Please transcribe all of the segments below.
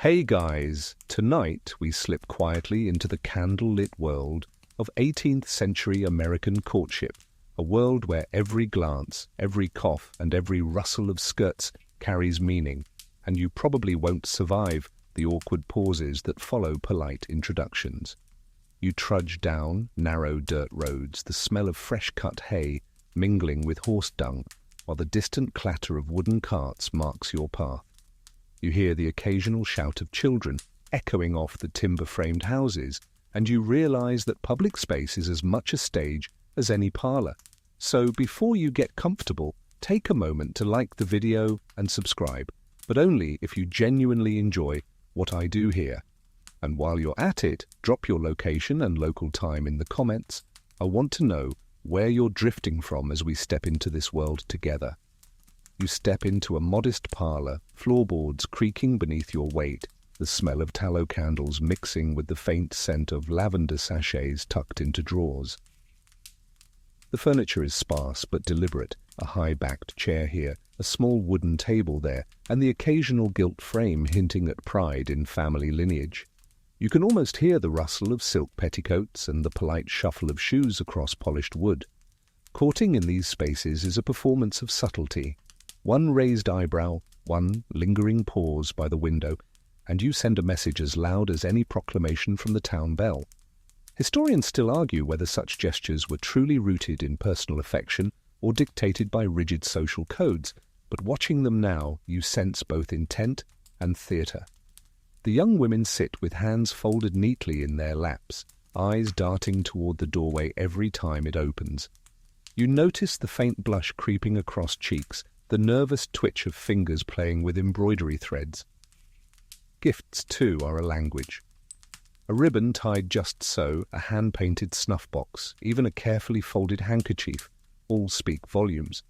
Hey guys, tonight we slip quietly into the candlelit world of 18th century American courtship, a world where every glance, every cough, and every rustle of skirts carries meaning, and you probably won't survive the awkward pauses that follow polite introductions. You trudge down narrow dirt roads, the smell of fresh-cut hay mingling with horse dung, while the distant clatter of wooden carts marks your path. You hear the occasional shout of children echoing off the timber-framed houses, and you realize that public space is as much a stage as any parlor. So before you get comfortable, take a moment to like the video and subscribe, but only if you genuinely enjoy what I do here. And while you're at it, drop your location and local time in the comments. I want to know where you're drifting from as we step into this world together. You step into a modest parlor, floorboards creaking beneath your weight, the smell of tallow candles mixing with the faint scent of lavender sachets tucked into drawers. The furniture is sparse but deliberate, a high-backed chair here, a small wooden table there, and the occasional gilt frame hinting at pride in family lineage. You can almost hear the rustle of silk petticoats and the polite shuffle of shoes across polished wood. Courting in these spaces is a performance of subtlety. One raised eyebrow, one lingering pause by the window, and you send a message as loud as any proclamation from the town bell. Historians still argue whether such gestures were truly rooted in personal affection or dictated by rigid social codes, but watching them now, you sense both intent and theatre. The young women sit with hands folded neatly in their laps, eyes darting toward the doorway every time it opens. You notice the faint blush creeping across cheeks, the nervous twitch of fingers playing with embroidery threads. Gifts, too, are a language. A ribbon tied just so, a hand-painted snuff box, even a carefully folded handkerchief, all speak volumes.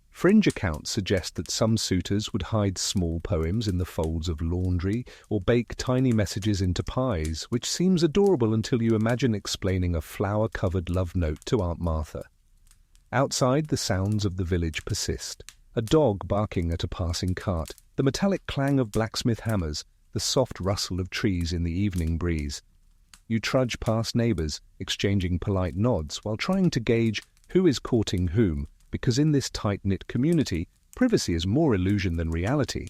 Fringe accounts suggest that some suitors would hide small poems in the folds of laundry or bake tiny messages into pies, which seems adorable until you imagine explaining a flower-covered love note to Aunt Martha. Outside, the sounds of the village persist. A dog barking at a passing cart, the metallic clang of blacksmith hammers, the soft rustle of trees in the evening breeze. You trudge past neighbors, exchanging polite nods while trying to gauge who is courting whom, because in this tight-knit community, privacy is more illusion than reality.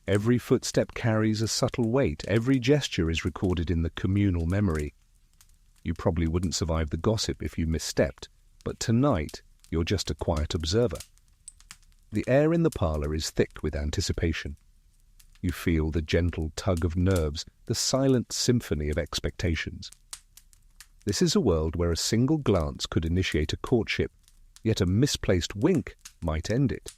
Every footstep carries a subtle weight, every gesture is recorded in the communal memory. You probably wouldn't survive the gossip if you misstepped, but tonight you're just a quiet observer. The air in the parlor is thick with anticipation. You feel the gentle tug of nerves, the silent symphony of expectations. This is a world where a single glance could initiate a courtship, yet a misplaced wink might end it.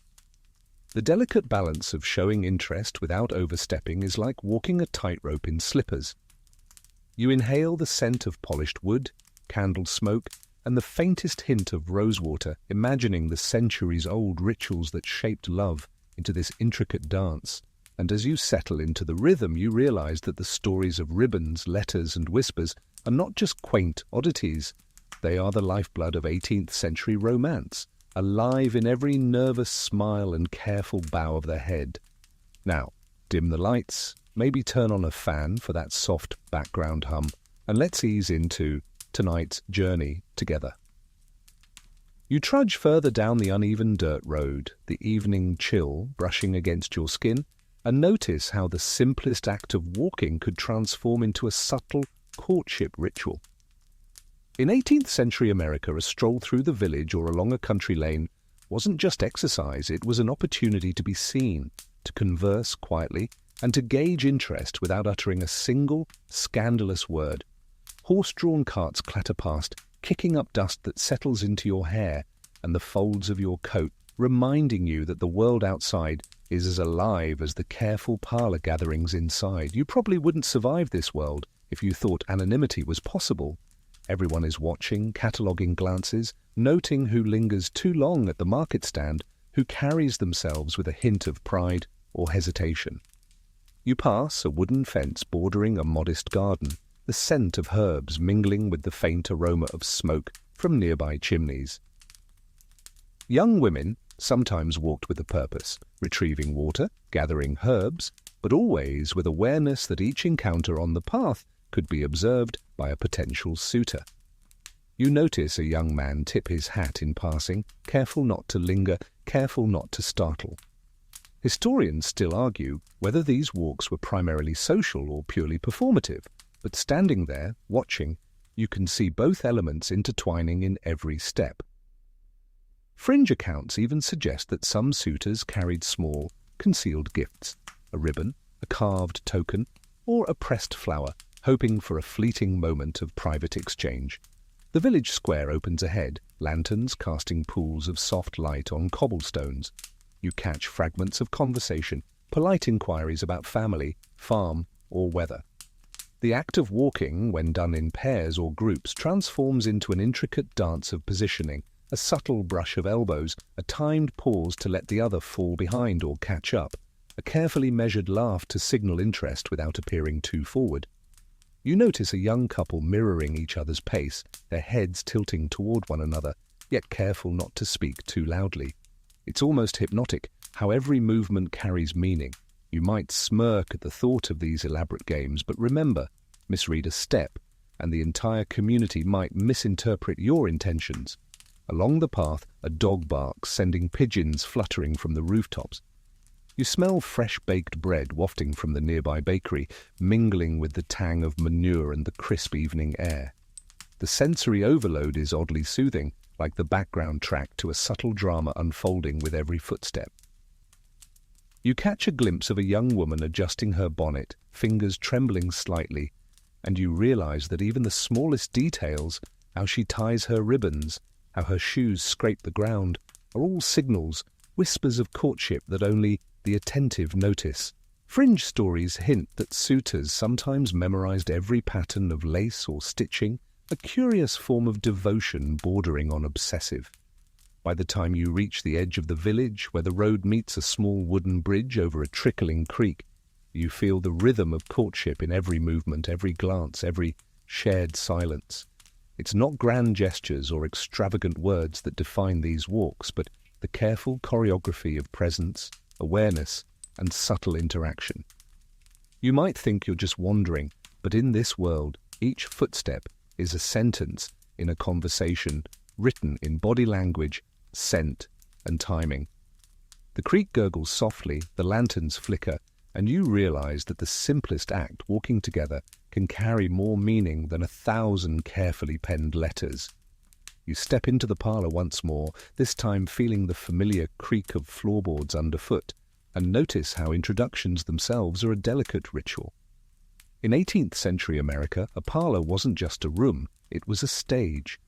The delicate balance of showing interest without overstepping is like walking a tightrope in slippers. You inhale the scent of polished wood, candle smoke, and the faintest hint of rosewater, imagining the centuries-old rituals that shaped love into this intricate dance. And as you settle into the rhythm, you realize that the stories of ribbons, letters, and whispers are not just quaint oddities. They are the lifeblood of 18th century romance, alive in every nervous smile and careful bow of the head. Now, dim the lights, maybe turn on a fan for that soft background hum, and let's ease into tonight's journey together. You trudge further down the uneven dirt road, the evening chill brushing against your skin, and notice how the simplest act of walking could transform into a subtle courtship ritual. In 18th century America, a stroll through the village or along a country lane wasn't just exercise, it was an opportunity to be seen, to converse quietly, and to gauge interest without uttering a single scandalous word. Horse-drawn carts clatter past, kicking up dust that settles into your hair and the folds of your coat, reminding you that the world outside is as alive as the careful parlor gatherings inside. You probably wouldn't survive this world if you thought anonymity was possible. Everyone is watching, cataloguing glances, noting who lingers too long at the market stand, who carries themselves with a hint of pride or hesitation. You pass a wooden fence bordering a modest garden, the scent of herbs mingling with the faint aroma of smoke from nearby chimneys. Young women sometimes walked with a purpose, retrieving water, gathering herbs, but always with awareness that each encounter on the path could be observed by a potential suitor. You notice a young man tip his hat in passing, careful not to linger, careful not to startle. Historians still argue whether these walks were primarily social or purely performative, but standing there, watching, you can see both elements intertwining in every step. Fringe accounts even suggest that some suitors carried small, concealed gifts, a ribbon, a carved token, or a pressed flower, hoping for a fleeting moment of private exchange. The village square opens ahead, lanterns casting pools of soft light on cobblestones. You catch fragments of conversation, polite inquiries about family, farm, or weather. The act of walking, when done in pairs or groups, transforms into an intricate dance of positioning, a subtle brush of elbows, a timed pause to let the other fall behind or catch up, a carefully measured laugh to signal interest without appearing too forward. You notice a young couple mirroring each other's pace, their heads tilting toward one another, yet careful not to speak too loudly. It's almost hypnotic how every movement carries meaning. You might smirk at the thought of these elaborate games, but remember, misread a step, and the entire community might misinterpret your intentions. Along the path, a dog barks, sending pigeons fluttering from the rooftops. You smell fresh baked bread wafting from the nearby bakery, mingling with the tang of manure and the crisp evening air. The sensory overload is oddly soothing, like the background track to a subtle drama unfolding with every footstep. You catch a glimpse of a young woman adjusting her bonnet, fingers trembling slightly, and you realize that even the smallest details, how she ties her ribbons, how her shoes scrape the ground, are all signals, whispers of courtship that only the attentive notice. Fringe stories hint that suitors sometimes memorized every pattern of lace or stitching, a curious form of devotion bordering on obsessive. By the time you reach the edge of the village, where the road meets a small wooden bridge over a trickling creek, you feel the rhythm of courtship in every movement, every glance, every shared silence. It's not grand gestures or extravagant words that define these walks, but the careful choreography of presence, awareness, and subtle interaction. You might think you're just wandering, but in this world, each footstep is a sentence in a conversation written in body language, scent, and timing. The creek gurgles softly, the lanterns flicker, and you realize that the simplest act, walking together, can carry more meaning than 1,000 carefully penned letters. You step into the parlor once more, this time feeling the familiar creak of floorboards underfoot, and notice how introductions themselves are a delicate ritual. In 18th century America, a parlor wasn't just a room, it was a stage.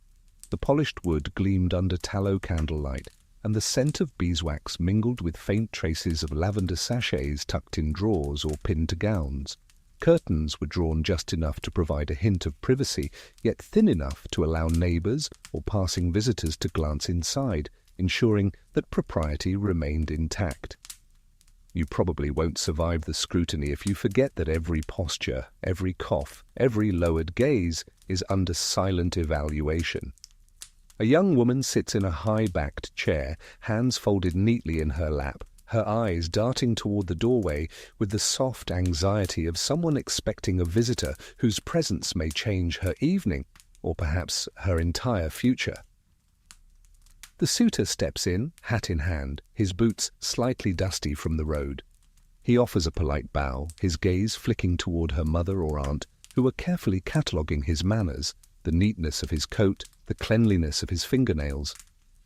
The polished wood gleamed under tallow candlelight, and the scent of beeswax mingled with faint traces of lavender sachets tucked in drawers or pinned to gowns. Curtains were drawn just enough to provide a hint of privacy, yet thin enough to allow neighbors or passing visitors to glance inside, ensuring that propriety remained intact. You probably won't survive the scrutiny if you forget that every posture, every cough, every lowered gaze is under silent evaluation. A young woman sits in a high-backed chair, hands folded neatly in her lap, her eyes darting toward the doorway with the soft anxiety of someone expecting a visitor whose presence may change her evening, or perhaps her entire future. The suitor steps in, hat in hand, his boots slightly dusty from the road. He offers a polite bow, his gaze flicking toward her mother or aunt, who are carefully cataloguing his manners, the neatness of his coat, the cleanliness of his fingernails.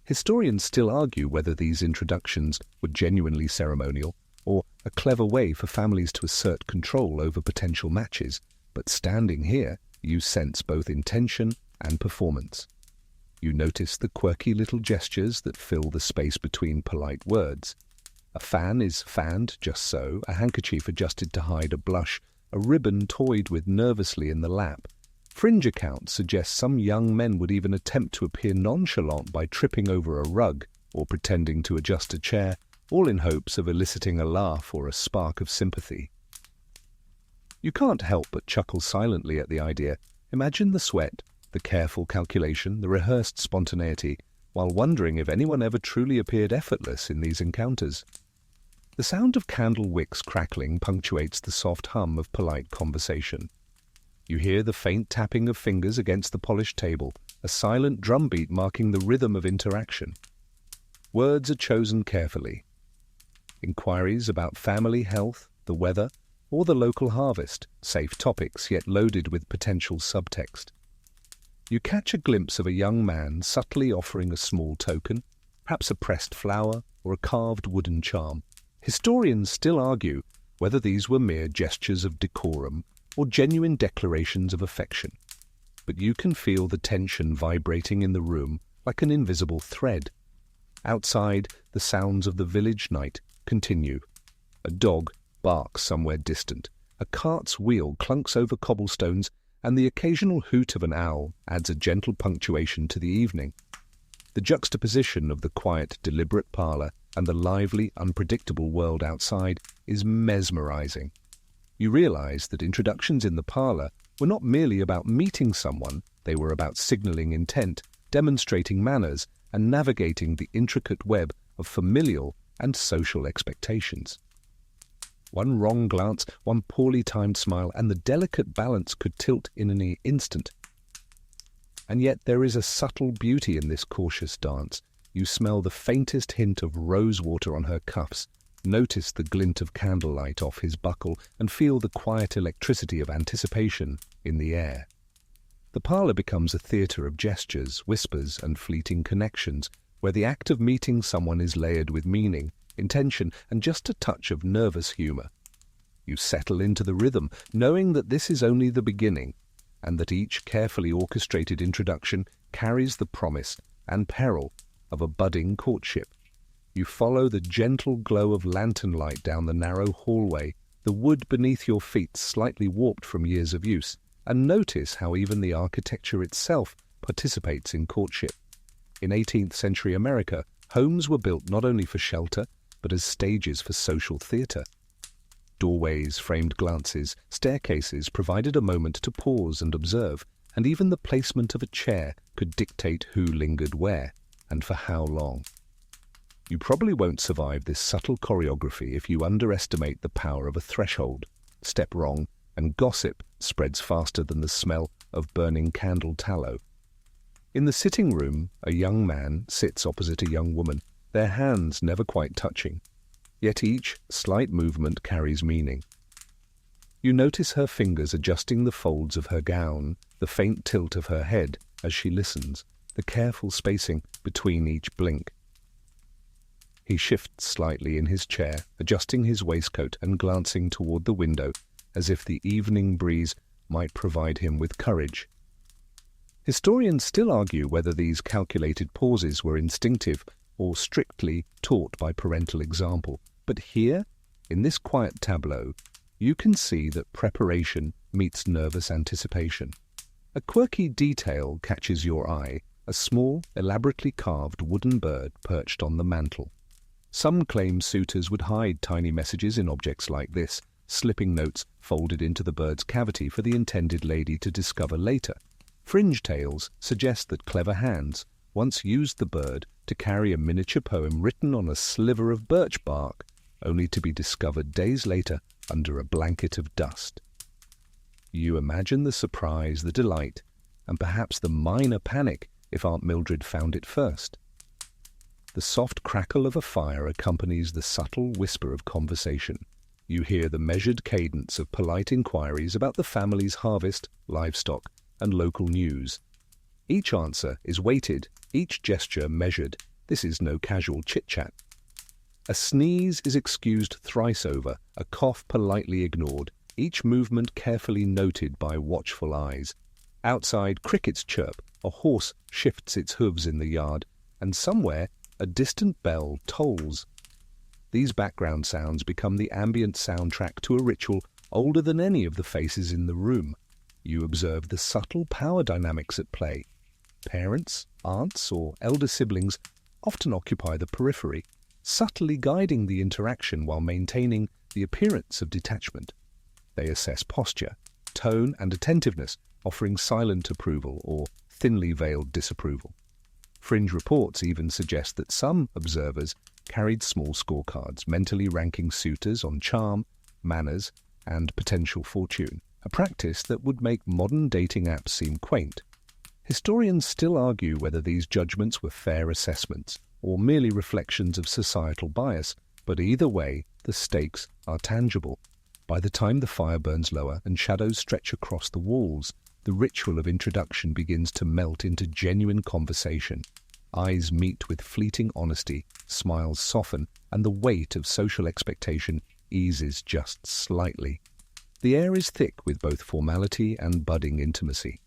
Historians still argue whether these introductions were genuinely ceremonial or a clever way for families to assert control over potential matches, but standing here, you sense both intention and performance. You notice the quirky little gestures that fill the space between polite words. A fan is fanned just so, a handkerchief adjusted to hide a blush, a ribbon toyed with nervously in the lap. Fringe accounts suggest some young men would even attempt to appear nonchalant by tripping over a rug or pretending to adjust a chair, all in hopes of eliciting a laugh or a spark of sympathy. You can't help but chuckle silently at the idea. Imagine the sweat, the careful calculation, the rehearsed spontaneity, while wondering if anyone ever truly appeared effortless in these encounters. The sound of candle wicks crackling punctuates the soft hum of polite conversation. You hear the faint tapping of fingers against the polished table, a silent drumbeat marking the rhythm of interaction. Words are chosen carefully. Inquiries about family health, the weather, or the local harvest, safe topics yet loaded with potential subtext. You catch a glimpse of a young man subtly offering a small token, perhaps a pressed flower or a carved wooden charm. Historians still argue whether these were mere gestures of decorum or genuine declarations of affection. But you can feel the tension vibrating in the room like an invisible thread. Outside, the sounds of the village night continue. A dog barks somewhere distant, a cart's wheel clunks over cobblestones, and the occasional hoot of an owl adds a gentle punctuation to the evening. The juxtaposition of the quiet, deliberate parlour and the lively, unpredictable world outside is mesmerizing. You realize that introductions in the parlour were not merely about meeting someone, they were about signalling intent, demonstrating manners, and navigating the intricate web of familial and social expectations. One wrong glance, one poorly timed smile, and the delicate balance could tilt in an instant. And yet there is a subtle beauty in this cautious dance. You smell the faintest hint of rose water on her cuffs, notice the glint of candlelight off his buckle, and feel the quiet electricity of anticipation in the air. The parlour becomes a theatre of gestures, whispers, and fleeting connections, where the act of meeting someone is layered with meaning, intention, and just a touch of nervous humour. You settle into the rhythm, knowing that this is only the beginning, and that each carefully orchestrated introduction carries the promise and peril of a budding courtship. You follow the gentle glow of lantern light down the narrow hallway, the wood beneath your feet slightly warped from years of use, and notice how even the architecture itself participates in courtship. In 18th century America, homes were built not only for shelter, but as stages for social theatre. Doorways, framed glances, staircases provided a moment to pause and observe, and even the placement of a chair could dictate who lingered where, and for how long. You probably won't survive this subtle choreography if you underestimate the power of a threshold. Step wrong, and gossip spreads faster than the smell of burning candle tallow. In the sitting room, a young man sits opposite a young woman, their hands never quite touching. Yet each slight movement carries meaning. You notice her fingers adjusting the folds of her gown, the faint tilt of her head as she listens, the careful spacing between each blink. He shifts slightly in his chair, adjusting his waistcoat and glancing toward the window, as if the evening breeze might provide him with courage. Historians still argue whether these calculated pauses were instinctive or strictly taught by parental example. But here, in this quiet tableau, you can see that preparation meets nervous anticipation. A quirky detail catches your eye, a small, elaborately carved wooden bird perched on the mantel. Some claim suitors would hide tiny messages in objects like this, slipping notes folded into the bird's cavity for the intended lady to discover later. Fringe tales suggest that clever hands once used the bird to carry a miniature poem written on a sliver of birch bark, only to be discovered days later under a blanket of dust. You imagine the surprise, the delight, and perhaps the minor panic if Aunt Mildred found it first. The soft crackle of a fire accompanies the subtle whisper of conversation. You hear the measured cadence of polite inquiries about the family's harvest, livestock, and local news. Each answer is weighted, each gesture measured. This is no casual chit-chat. A sneeze is excused thrice over, a cough politely ignored, each movement carefully noted by watchful eyes. Outside, crickets chirp, a horse shifts its hooves in the yard, and somewhere a distant bell tolls. These background sounds become the ambient soundtrack to a ritual older than any of the faces in the room. You observe the subtle power dynamics at play. Parents, aunts, or elder siblings often occupy the periphery, subtly guiding the interaction while maintaining the appearance of detachment. They assess posture, tone, and attentiveness, offering silent approval or thinly veiled disapproval. Fringe reports even suggest that some observers carried small scorecards, mentally ranking suitors on charm, manners, and potential fortune, a practice that would make modern dating apps seem quaint. Historians still argue whether these judgments were fair assessments or merely reflections of societal bias, but either way, the stakes are tangible. By the time the fire burns lower and shadows stretch across the walls, the ritual of introduction begins to melt into genuine conversation. Eyes meet with fleeting honesty, smiles soften, and the weight of social expectation eases just slightly. The air is thick with both formality and budding intimacy.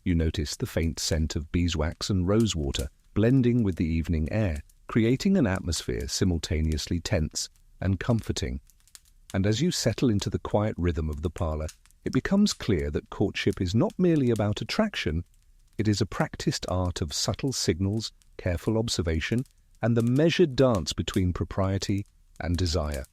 You notice the faint scent of beeswax and rosewater blending with the evening air, creating an atmosphere simultaneously tense and comforting. And as you settle into the quiet rhythm of the parlor, it becomes clear that courtship is not merely about attraction, it is a practiced art of subtle signals, careful observation, and the measured dance between propriety and desire.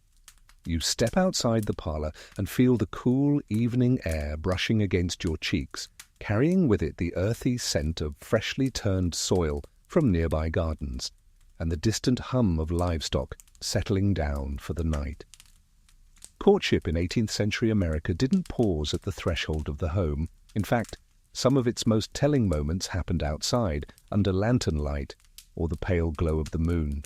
You step outside the parlor and feel the cool evening air brushing against your cheeks, carrying with it the earthy scent of freshly turned soil from nearby gardens, and the distant hum of livestock settling down for the night. Courtship in 18th century America didn't pause at the threshold of the home. In fact, some of its most telling moments happened outside, under lantern light or the pale glow of the moon.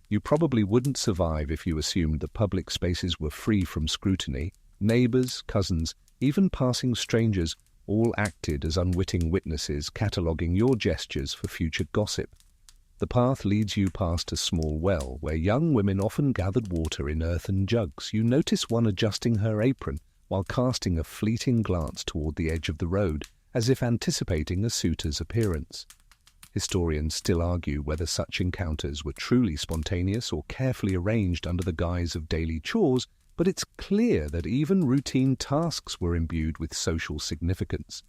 You probably wouldn't survive if you assumed the public spaces were free from scrutiny. Neighbors, cousins, even passing strangers all acted as unwitting witnesses, cataloguing your gestures for future gossip. The path leads you past a small well, where young women often gathered water in earthen jugs. You notice one adjusting her apron while casting a fleeting glance toward the edge of the road, as if anticipating a suitor's appearance. Historians still argue whether such encounters were truly spontaneous or carefully arranged under the guise of daily chores, but it's clear that even routine tasks were imbued with social significance.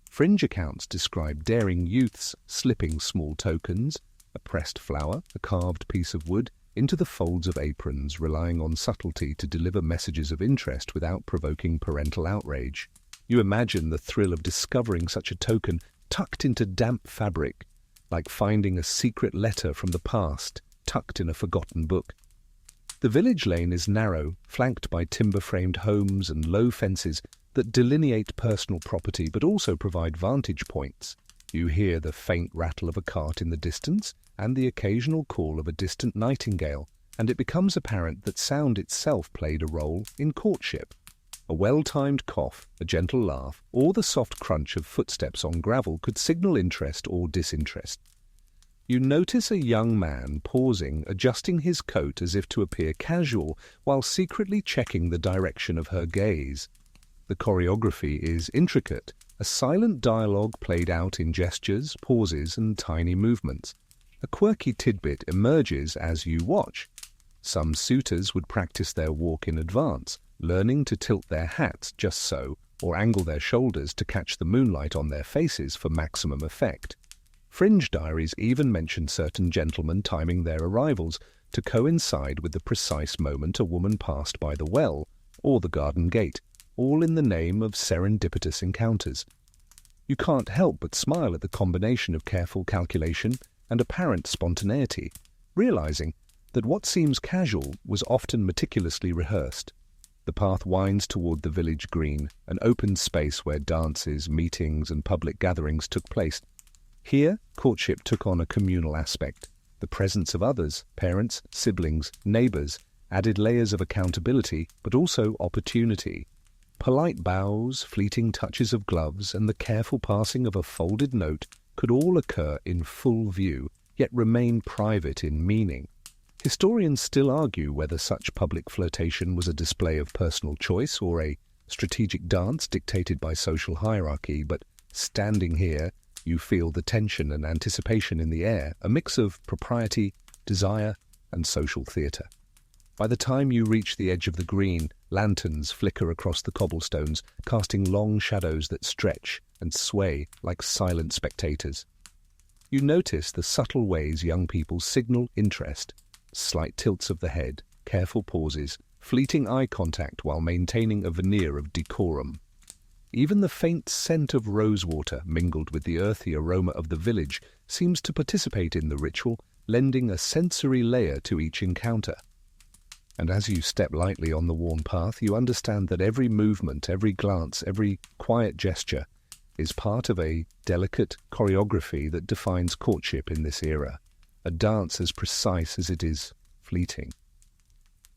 Fringe accounts describe daring youths slipping small tokens, a pressed flower, a carved piece of wood, into the folds of aprons, relying on subtlety to deliver messages of interest without provoking parental outrage. You imagine the thrill of discovering such a token tucked into damp fabric, like finding a secret letter from the past tucked in a forgotten book. The village lane is narrow, flanked by timber-framed homes and low fences that delineate personal property but also provide vantage points. You hear the faint rattle of a cart in the distance and the occasional call of a distant nightingale, and it becomes apparent that sound itself played a role in courtship. A well-timed cough, a gentle laugh, or the soft crunch of footsteps on gravel could signal interest or disinterest. You notice a young man pausing, adjusting his coat as if to appear casual, while secretly checking the direction of her gaze. The choreography is intricate, a silent dialogue played out in gestures, pauses, and tiny movements. A quirky tidbit emerges as you watch. Some suitors would practice their walk in advance, learning to tilt their hats just so, or angle their shoulders to catch the moonlight on their faces for maximum effect. Fringe diaries even mention certain gentlemen timing their arrivals to coincide with the precise moment a woman passed by the well or the garden gate, all in the name of serendipitous encounters. You can't help but smile at the combination of careful calculation and apparent spontaneity, realizing that what seems casual was often meticulously rehearsed. The path winds toward the village green, an open space where dances, meetings, and public gatherings took place. Here, courtship took on a communal aspect. The presence of others, parents, siblings, neighbors, added layers of accountability, but also opportunity. Polite bows, fleeting touches of gloves, and the careful passing of a folded note could all occur in full view, yet remain private in meaning. Historians still argue whether such public flirtation was a display of personal choice or a strategic dance dictated by social hierarchy, but standing here, you feel the tension and anticipation in the air, a mix of propriety, desire, and social theatre. By the time you reach the edge of the green, lanterns flicker across the cobblestones, casting long shadows that stretch and sway like silent spectators. You notice the subtle ways young people signal interest, slight tilts of the head, careful pauses, fleeting eye contact while maintaining a veneer of decorum. Even the faint scent of rosewater, mingled with the earthy aroma of the village, seems to participate in the ritual, lending a sensory layer to each encounter. And as you step lightly on the warm path, you understand that every movement, every glance, every quiet gesture is part of a delicate choreography that defines courtship in this era, a dance as precise as it is fleeting.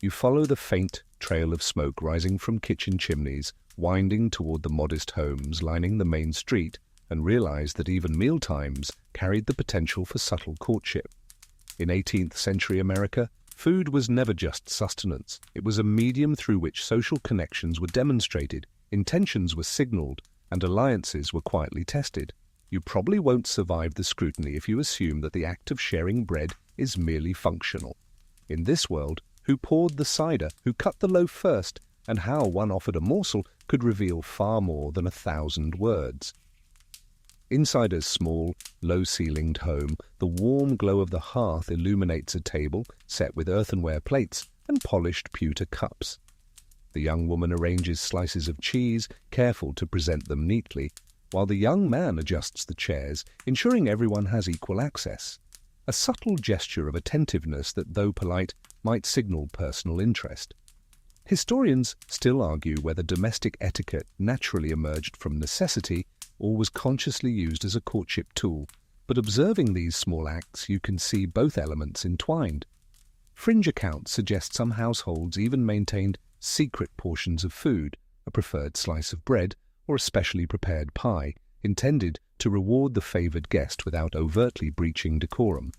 You follow the faint trail of smoke rising from kitchen chimneys, winding toward the modest homes lining the main street, and realize that even mealtimes carried the potential for subtle courtship. In 18th century America, food was never just sustenance. It was a medium through which social connections were demonstrated, intentions were signaled, and alliances were quietly tested. You probably won't survive the scrutiny if you assume that the act of sharing bread is merely functional. In this world, who poured the cider, who cut the loaf first, and how one offered a morsel could reveal far more than 1,000 words. Inside a small, low-ceilinged home, the warm glow of the hearth illuminates a table set with earthenware plates and polished pewter cups. The young woman arranges slices of cheese, careful to present them neatly, while the young man adjusts the chairs, ensuring everyone has equal access. A subtle gesture of attentiveness that, though polite, might signal personal interest. Historians still argue whether domestic etiquette naturally emerged from necessity or was consciously used as a courtship tool, but observing these small acts you can see both elements entwined. Fringe accounts suggest some households even maintained secret portions of food, a preferred slice of bread, or a specially prepared pie, intended to reward the favoured guest without overtly breaching decorum.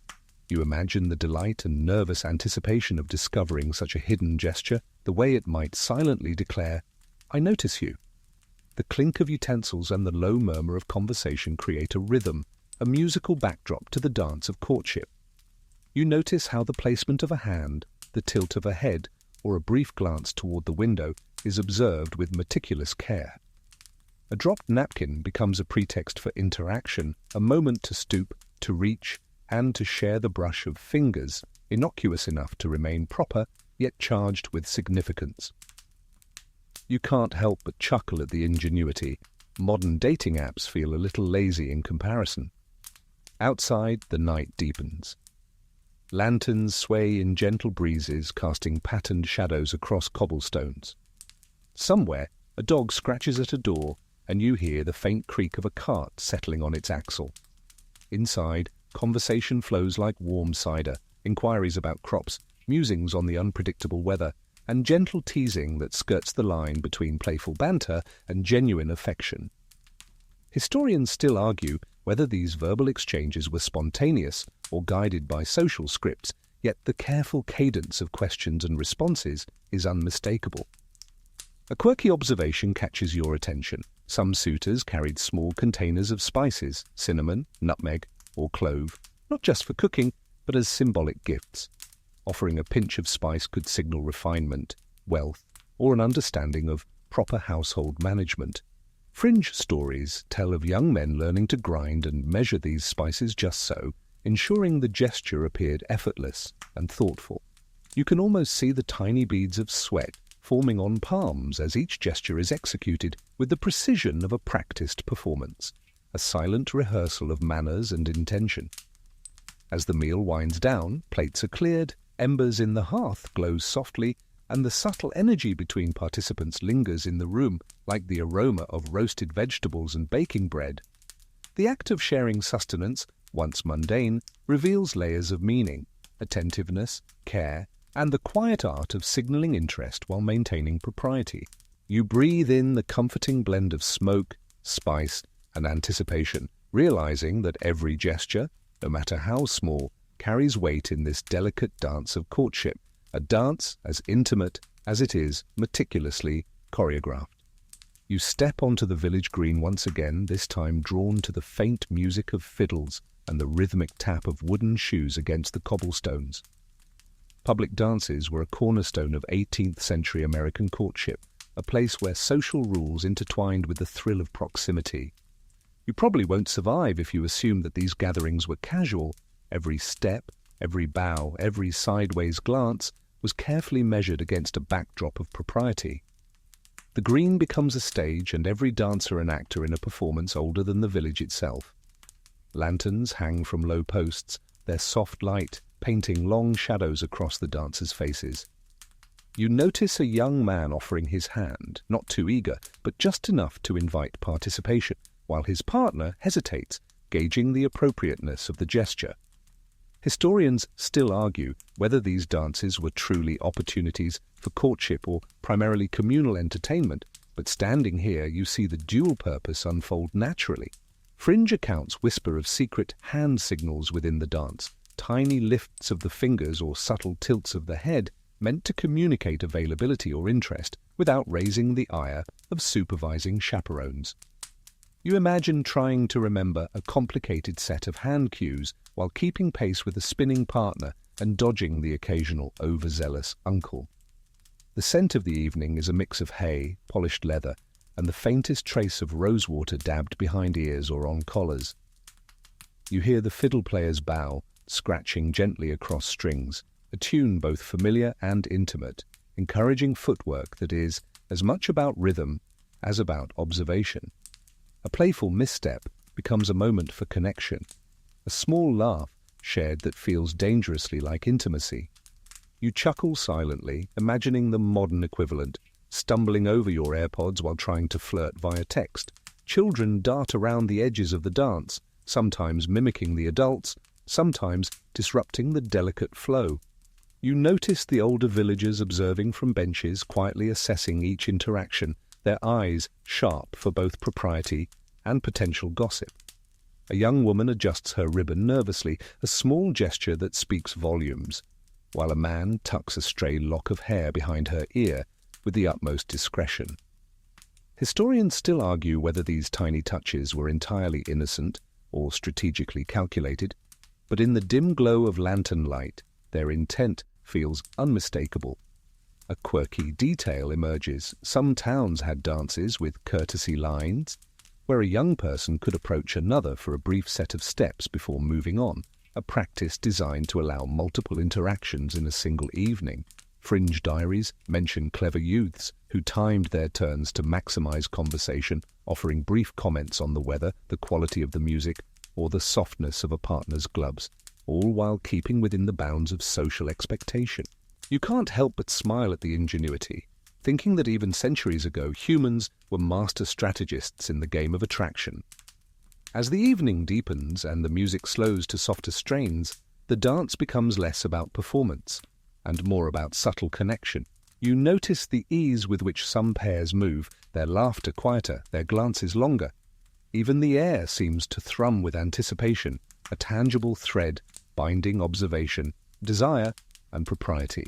You imagine the delight and nervous anticipation of discovering such a hidden gesture, the way it might silently declare, "I notice you." The clink of utensils and the low murmur of conversation create a rhythm, a musical backdrop to the dance of courtship. You notice how the placement of a hand, the tilt of a head, or a brief glance toward the window is observed with meticulous care. A dropped napkin becomes a pretext for interaction, a moment to stoop, to reach, and to share the brush of fingers, innocuous enough to remain proper, yet charged with significance. You can't help but chuckle at the ingenuity. Modern dating apps feel a little lazy in comparison. Outside, the night deepens. Lanterns sway in gentle breezes, casting patterned shadows across cobblestones. Somewhere, a dog scratches at a door, and you hear the faint creak of a cart settling on its axle. Inside, conversation flows like warm cider, inquiries about crops, musings on the unpredictable weather, and gentle teasing that skirts the line between playful banter and genuine affection. Historians still argue whether these verbal exchanges were spontaneous or guided by social scripts, yet the careful cadence of questions and responses is unmistakable. A quirky observation catches your attention. Some suitors carried small containers of spices, cinnamon, nutmeg, or clove, not just for cooking, but as symbolic gifts. Offering a pinch of spice could signal refinement, wealth, or an understanding of proper household management. Fringe stories tell of young men learning to grind and measure these spices just so, ensuring the gesture appeared effortless and thoughtful. You can almost see the tiny beads of sweat forming on palms as each gesture is executed with the precision of a practiced performance, a silent rehearsal of manners and intention. As the meal winds down, plates are cleared, embers in the hearth glow softly, and the subtle energy between participants lingers in the room like the aroma of roasted vegetables and baking bread. The act of sharing sustenance, once mundane, reveals layers of meaning, attentiveness, care, and the quiet art of signaling interest while maintaining propriety. You breathe in the comforting blend of smoke, spice, and anticipation, realizing that every gesture, no matter how small, carries weight in this delicate dance of courtship, a dance as intimate as it is meticulously choreographed. You step onto the village green once again, this time drawn to the faint music of fiddles and the rhythmic tap of wooden shoes against the cobblestones. Public dances were a cornerstone of 18th century American courtship, a place where social rules intertwined with the thrill of proximity. You probably won't survive if you assume that these gatherings were casual. Every step, every bow, every sideways glance was carefully measured against a backdrop of propriety. The green becomes a stage and every dancer an actor in a performance older than the village itself. Lanterns hang from low posts, their soft light painting long shadows across the dancers' faces. You notice a young man offering his hand, not too eager, but just enough to invite participation, while his partner hesitates, gauging the appropriateness of the gesture. Historians still argue whether these dances were truly opportunities for courtship or primarily communal entertainment, but standing here you see the dual purpose unfold naturally. Fringe accounts whisper of secret hand signals within the dance, tiny lifts of the fingers or subtle tilts of the head meant to communicate availability or interest without raising the ire of supervising chaperones. You imagine trying to remember a complicated set of hand cues while keeping pace with a spinning partner and dodging the occasional overzealous uncle. The scent of the evening is a mix of hay, polished leather, and the faintest trace of rosewater dabbed behind ears or on collars. You hear the fiddle player's bow, scratching gently across strings, a tune both familiar and intimate, encouraging footwork that is as much about rhythm as about observation. A playful misstep becomes a moment for connection, a small laugh shared that feels dangerously like intimacy. You chuckle silently, imagining the modern equivalent, stumbling over your AirPods while trying to flirt via text. Children dart around the edges of the dance, sometimes mimicking the adults, sometimes disrupting the delicate flow. You notice the older villagers observing from benches, quietly assessing each interaction, their eyes sharp for both propriety and potential gossip. A young woman adjusts her ribbon nervously, a small gesture that speaks volumes, while a man tucks a stray lock of hair behind her ear with the utmost discretion. Historians still argue whether these tiny touches were entirely innocent or strategically calculated, but in the dim glow of lantern light, their intent feels unmistakable. A quirky detail emerges. Some towns had dances with courtesy lines, where a young person could approach another for a brief set of steps before moving on, a practice designed to allow multiple interactions in a single evening. Fringe diaries mention clever youths who timed their turns to maximize conversation, offering brief comments on the weather, the quality of the music, or the softness of a partner's gloves, all while keeping within the bounds of social expectation. You can't help but smile at the ingenuity, thinking that even centuries ago humans were master strategists in the game of attraction. As the evening deepens and the music slows to softer strains, the dance becomes less about performance and more about subtle connection. You notice the ease with which some pairs move, their laughter quieter, their glances longer. Even the air seems to thrum with anticipation, a tangible thread binding observation, desire, and propriety.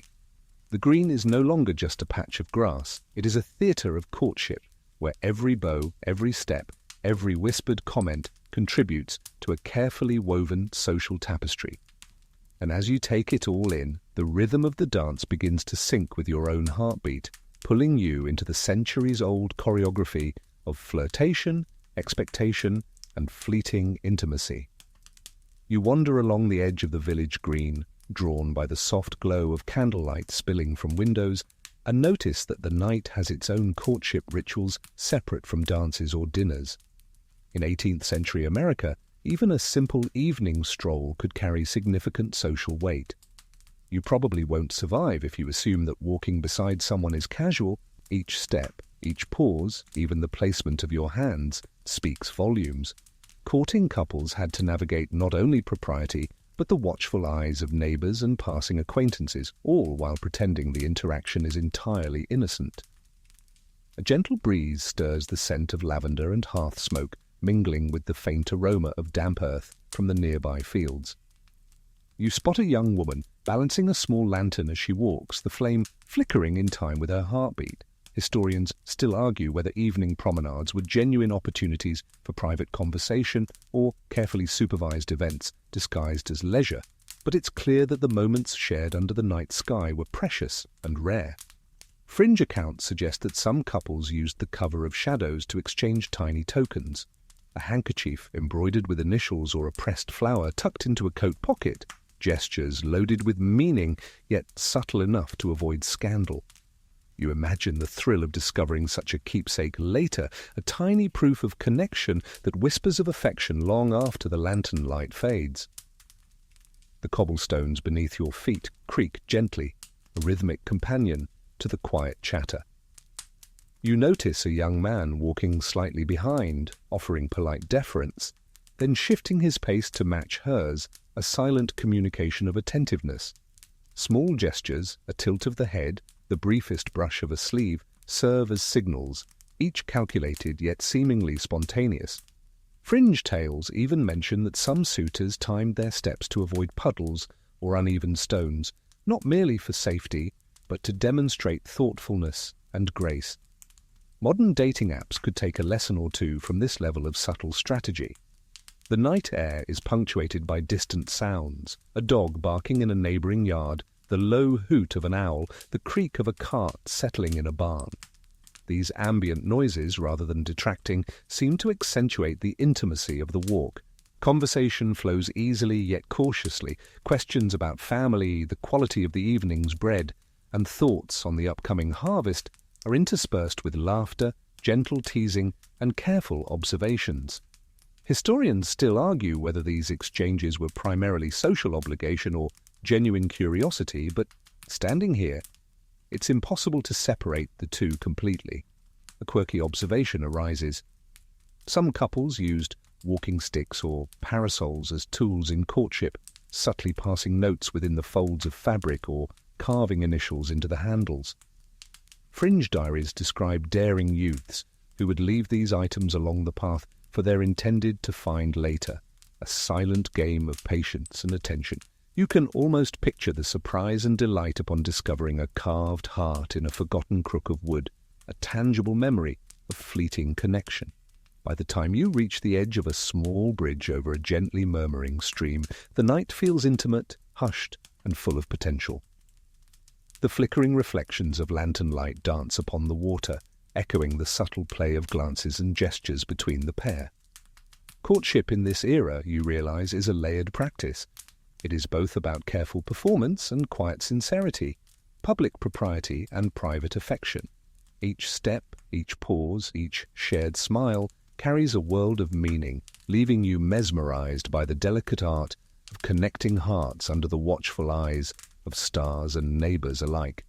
The green is no longer just a patch of grass. It is a theatre of courtship, where every bow, every step, every whispered comment contributes to a carefully woven social tapestry. And as you take it all in, the rhythm of the dance begins to sync with your own heartbeat, pulling you into the centuries-old choreography of flirtation, expectation, and fleeting intimacy. You wander along the edge of the village green, drawn by the soft glow of candlelight spilling from windows, and notice that the night has its own courtship rituals separate from dances or dinners. In 18th century America, even a simple evening stroll could carry significant social weight. You probably won't survive if you assume that walking beside someone is casual. Each step, each pause, even the placement of your hands, speaks volumes. Courting couples had to navigate not only propriety, but the watchful eyes of neighbors and passing acquaintances, all while pretending the interaction is entirely innocent. A gentle breeze stirs the scent of lavender and hearth smoke, mingling with the faint aroma of damp earth from the nearby fields. You spot a young woman balancing a small lantern as she walks, the flame flickering in time with her heartbeat. Historians still argue whether evening promenades were genuine opportunities for private conversation or carefully supervised events disguised as leisure, but it's clear that the moments shared under the night sky were precious and rare. Fringe accounts suggest that some couples used the cover of shadows to exchange tiny tokens. A handkerchief embroidered with initials or a pressed flower tucked into a coat pocket, gestures loaded with meaning, yet subtle enough to avoid scandal. You imagine the thrill of discovering such a keepsake later, a tiny proof of connection that whispers of affection long after the lantern light fades. The cobblestones beneath your feet creak gently, a rhythmic companion to the quiet chatter. You notice a young man walking slightly behind, offering polite deference, then shifting his pace to match hers, a silent communication of attentiveness. Small gestures, a tilt of the head, the briefest brush of a sleeve, serve as signals, each calculated yet seemingly spontaneous. Fringe tales even mention that some suitors timed their steps to avoid puddles or uneven stones, not merely for safety, but to demonstrate thoughtfulness and grace. Modern dating apps could take a lesson or two from this level of subtle strategy. The night air is punctuated by distant sounds, a dog barking in a neighboring yard, the low hoot of an owl, the creak of a cart settling in a barn. These ambient noises, rather than detracting, seem to accentuate the intimacy of the walk. Conversation flows easily yet cautiously, questions about family, the quality of the evening's bread, and thoughts on the upcoming harvest are interspersed with laughter, gentle teasing, and careful observations. Historians still argue whether these exchanges were primarily social obligation or genuine curiosity, but standing here, it's impossible to separate the two completely. A quirky observation arises. Some couples used walking sticks or parasols as tools in courtship, subtly passing notes within the folds of fabric or carving initials into the handles. Fringe diaries describe daring youths who would leave these items along the path for their intended to find later, a silent game of patience and attention. You can almost picture the surprise and delight upon discovering a carved heart in a forgotten crook of wood, a tangible memory of fleeting connection. By the time you reach the edge of a small bridge over a gently murmuring stream, the night feels intimate, hushed, and full of potential. The flickering reflections of lantern light dance upon the water, echoing the subtle play of glances and gestures between the pair. Courtship in this era, you realize, is a layered practice. It is both about careful performance and quiet sincerity, public propriety and private affection. Each step, each pause, each shared smile carries a world of meaning, leaving you mesmerized by the delicate art of connecting hearts under the watchful eyes of stars and neighbors alike.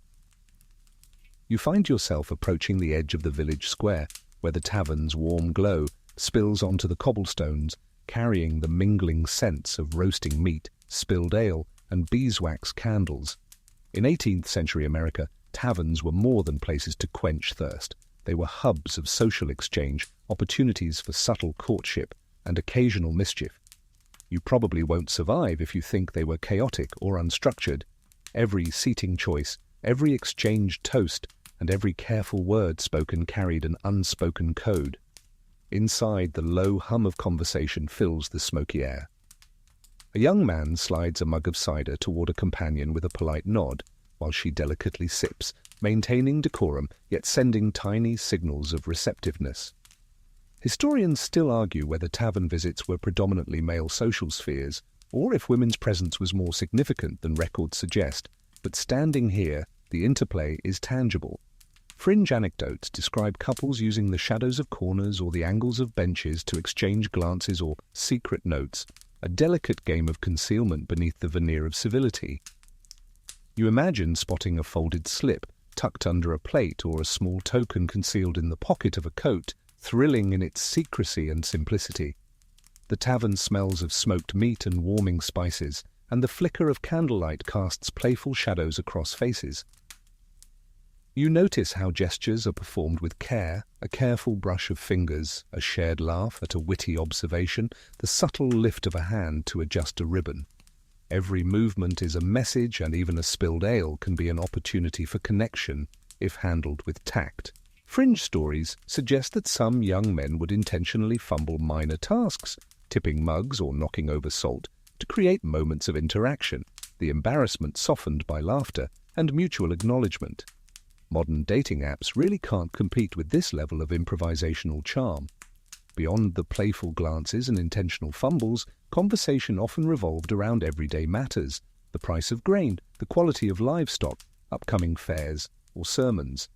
You find yourself approaching the edge of the village square, where the tavern's warm glow spills onto the cobblestones, carrying the mingling scents of roasting meat, spilled ale, and beeswax candles. In 18th century America, taverns were more than places to quench thirst. They were hubs of social exchange, opportunities for subtle courtship, and occasional mischief. You probably won't survive if you think they were chaotic or unstructured. Every seating choice, every exchanged toast, and every careful word spoken carried an unspoken code. Inside, the low hum of conversation fills the smoky air. A young man slides a mug of cider toward a companion with a polite nod, while she delicately sips, maintaining decorum yet sending tiny signals of receptiveness. Historians still argue whether tavern visits were predominantly male social spheres, or if women's presence was more significant than records suggest, but standing here, the interplay is tangible. Fringe anecdotes describe couples using the shadows of corners or the angles of benches to exchange glances or secret notes, a delicate game of concealment beneath the veneer of civility. You imagine spotting a folded slip tucked under a plate or a small token concealed in the pocket of a coat, thrilling in its secrecy and simplicity. The tavern smells of smoked meat and warming spices, and the flicker of candlelight casts playful shadows across faces. You notice how gestures are performed with care, a careful brush of fingers, a shared laugh at a witty observation, the subtle lift of a hand to adjust a ribbon. Every movement is a message, and even a spilled ale can be an opportunity for connection if handled with tact. Fringe stories suggest that some young men would intentionally fumble minor tasks, tipping mugs or knocking over salt, to create moments of interaction, the embarrassment softened by laughter and mutual acknowledgement. Modern dating apps really can't compete with this level of improvisational charm. Beyond the playful glances and intentional fumbles, conversation often revolved around everyday matters, the price of grain, the quality of livestock, upcoming fairs, or sermons.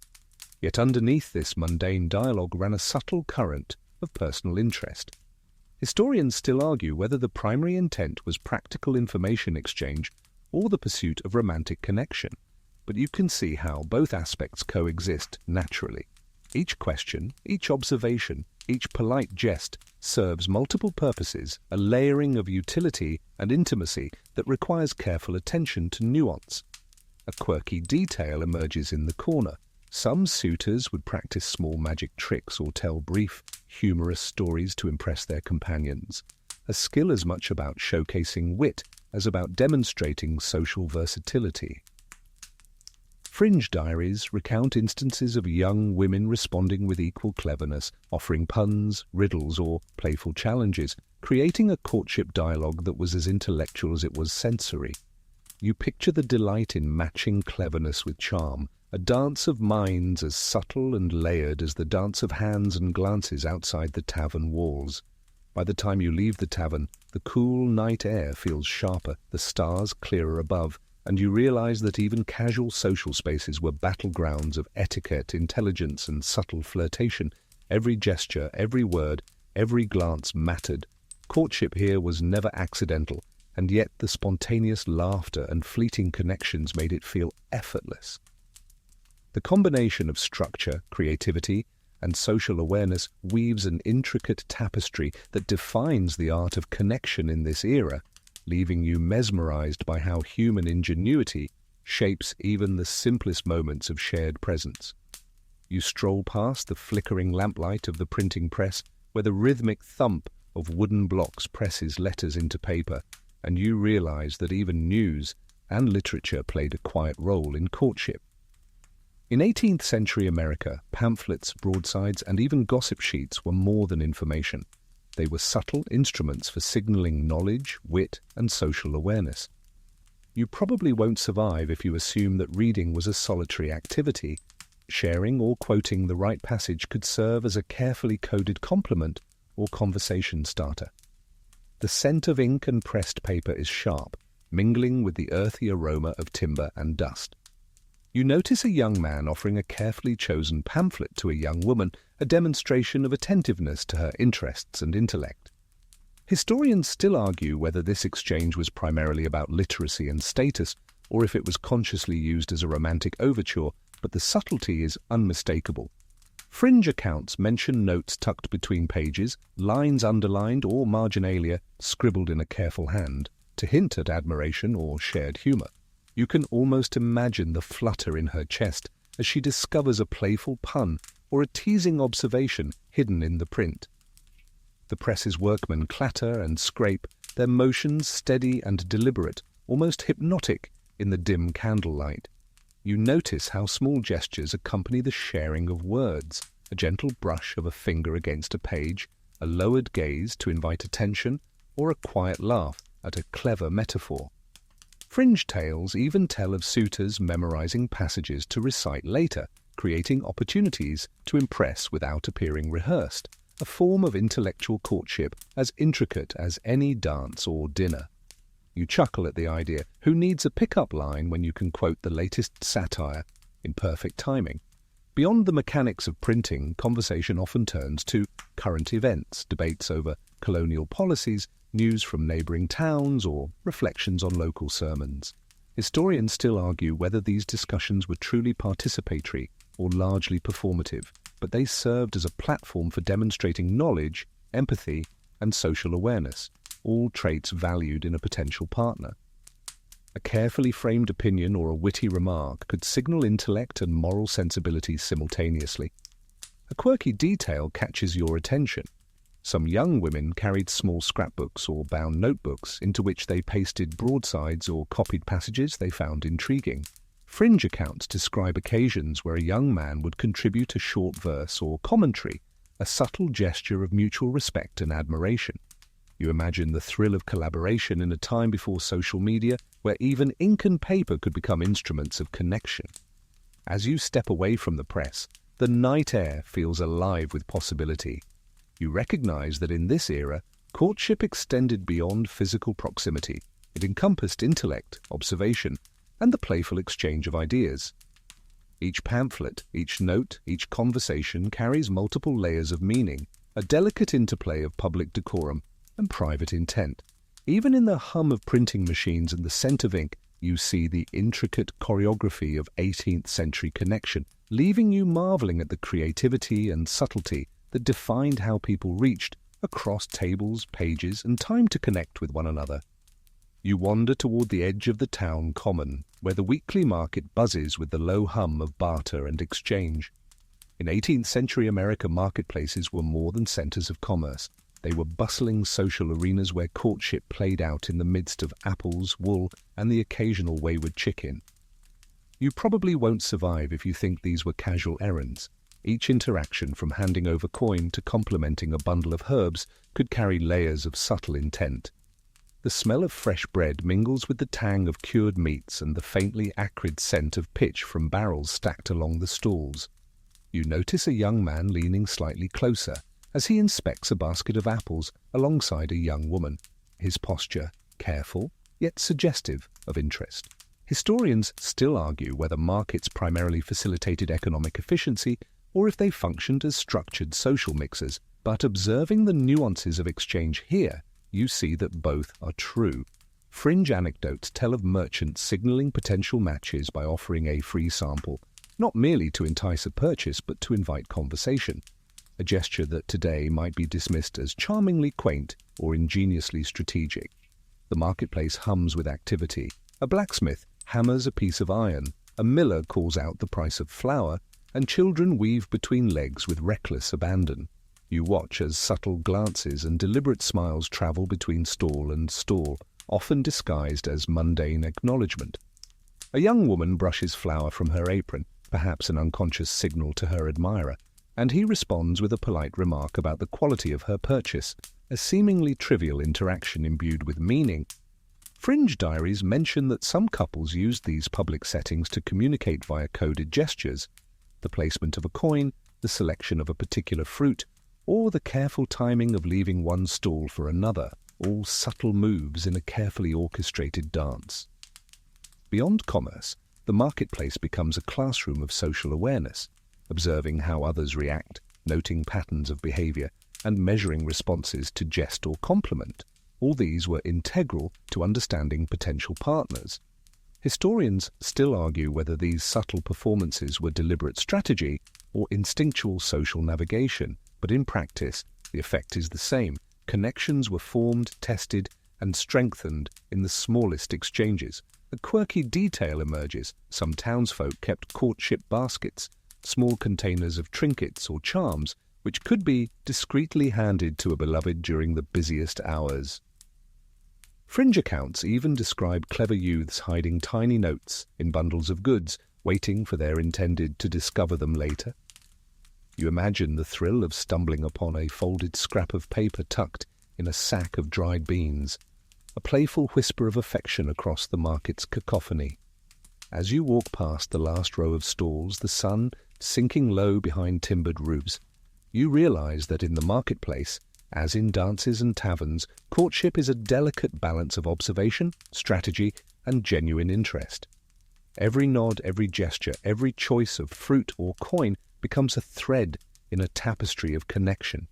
Yet underneath this mundane dialogue ran a subtle current of personal interest. Historians still argue whether the primary intent was practical information exchange or the pursuit of romantic connection, but you can see how both aspects coexist naturally. Each question, each observation, each polite jest serves multiple purposes, a layering of utility and intimacy that requires careful attention to nuance. A quirky detail emerges in the corner. Some suitors would practice small magic tricks or tell brief, humorous stories to impress their companions, a skill as much about showcasing wit as about demonstrating social versatility. Fringe diaries recount instances of young women responding with equal cleverness, offering puns, riddles, or playful challenges, creating a courtship dialogue that was as intellectual as it was sensory. You picture the delight in matching cleverness with charm, a dance of minds as subtle and layered as the dance of hands and glances outside the tavern walls. By the time you leave the tavern, the cool night air feels sharper, the stars clearer above, and you realize that even casual social spaces were battlegrounds of etiquette, intelligence, and subtle flirtation. Every gesture, every word, every glance mattered. Courtship here was never accidental, and yet the spontaneous laughter and fleeting connections made it feel effortless. The combination of structure, creativity, and social awareness weaves an intricate tapestry that defines the art of connection in this era, leaving you mesmerized by how human ingenuity shapes even the simplest moments of shared presence. You stroll past the flickering lamplight of the printing press, where the rhythmic thump of wooden blocks presses letters into paper, and you realize that even news and literature played a quiet role in courtship. In 18th century America, pamphlets, broadsides, and even gossip sheets were more than information. They were subtle instruments for signaling knowledge, wit, and social awareness. You probably won't survive if you assume that reading was a solitary activity. Sharing or quoting the right passage could serve as a carefully coded compliment or conversation starter. The scent of ink and pressed paper is sharp, mingling with the earthy aroma of timber and dust. You notice a young man offering a carefully chosen pamphlet to a young woman, a demonstration of attentiveness to her interests and intellect. Historians still argue whether this exchange was primarily about literacy and status, or if it was consciously used as a romantic overture, but the subtlety is unmistakable. Fringe accounts mention notes tucked between pages, lines underlined or marginalia scribbled in a careful hand, to hint at admiration or shared humor. You can almost imagine the flutter in her chest as she discovers a playful pun or a teasing observation hidden in the print. The press's workmen clatter and scrape, their motions steady and deliberate, almost hypnotic in the dim candlelight. You notice how small gestures accompany the sharing of words, a gentle brush of a finger against a page, a lowered gaze to invite attention, or a quiet laugh at a clever metaphor. Fringe tales even tell of suitors memorizing passages to recite later, creating opportunities to impress without appearing rehearsed, a form of intellectual courtship as intricate as any dance or dinner. You chuckle at the idea. Who needs a pickup line when you can quote the latest satire in perfect timing? Beyond the mechanics of printing, conversation often turns to current events, debates over colonial policies, news from neighboring towns, or reflections on local sermons. Historians still argue whether these discussions were truly participatory or largely performative, but they served as a platform for demonstrating knowledge, empathy, and social awareness, all traits valued in a potential partner. A carefully framed opinion or a witty remark could signal intellect and moral sensibility simultaneously. A quirky detail catches your attention. Some young women carried small scrapbooks or bound notebooks into which they pasted broadsides or copied passages they found intriguing. Fringe accounts describe occasions where a young man would contribute a short verse or commentary, a subtle gesture of mutual respect and admiration. You imagine the thrill of collaboration in a time before social media, where even ink and paper could become instruments of connection. As you step away from the press, the night air feels alive with possibility. You recognize that in this era, courtship extended beyond physical proximity. It encompassed intellect, observation, and the playful exchange of ideas. Each pamphlet, each note, each conversation carries multiple layers of meaning, a delicate interplay of public decorum and private intent. Even in the hum of printing machines and the scent of ink, you see the intricate choreography of 18th century connection, leaving you marveling at the creativity and subtlety that defined how people reached across tables, pages, and time to connect with one another. You wander toward the edge of the town common, where the weekly market buzzes with the low hum of barter and exchange. In 18th century America, marketplaces were more than centers of commerce. They were bustling social arenas where courtship played out in the midst of apples, wool, and the occasional wayward chicken. You probably won't survive if you think these were casual errands. Each interaction, from handing over coin to complimenting a bundle of herbs, could carry layers of subtle intent. The smell of fresh bread mingles with the tang of cured meats and the faintly acrid scent of pitch from barrels stacked along the stalls. You notice a young man leaning slightly closer as he inspects a basket of apples alongside a young woman, his posture careful yet suggestive of interest. Historians still argue whether markets primarily facilitated economic efficiency or if they functioned as structured social mixers, but observing the nuances of exchange here, you see that both are true. Fringe anecdotes tell of merchants signaling potential matches by offering a free sample, not merely to entice a purchase but to invite conversation, a gesture that today might be dismissed as charmingly quaint or ingeniously strategic. The marketplace hums with activity. A blacksmith hammers a piece of iron, a miller calls out the price of flour, and children weave between legs with reckless abandon. You watch as subtle glances and deliberate smiles travel between stall and stall, often disguised as mundane acknowledgement. A young woman brushes flour from her apron, perhaps an unconscious signal to her admirer, and he responds with a polite remark about the quality of her purchase, a seemingly trivial interaction imbued with meaning. Fringe diaries mention that some couples used these public settings to communicate via coded gestures, the placement of a coin, the selection of a particular fruit, or the careful timing of leaving one stall for another, all subtle moves in a carefully orchestrated dance. Beyond commerce, the marketplace becomes a classroom of social awareness, observing how others react, noting patterns of behavior, and measuring responses to jest or compliment. All these were integral to understanding potential partners. Historians still argue whether these subtle performances were deliberate strategy or instinctual social navigation, but in practice, the effect is the same. Connections were formed, tested, and strengthened in the smallest exchanges. A quirky detail emerges. Some townsfolk kept courtship baskets, small containers of trinkets or charms, which could be discreetly handed to a beloved during the busiest hours. Fringe accounts even describe clever youths hiding tiny notes in bundles of goods, waiting for their intended to discover them later. You imagine the thrill of stumbling upon a folded scrap of paper tucked in a sack of dried beans, a playful whisper of affection across the market's cacophony. As you walk past the last row of stalls, the sun sinking low behind timbered roofs, you realize that in the marketplace, as in dances and taverns, courtship is a delicate balance of observation, strategy, and genuine interest. Every nod, every gesture, every choice of fruit or coin becomes a thread in a tapestry of connection.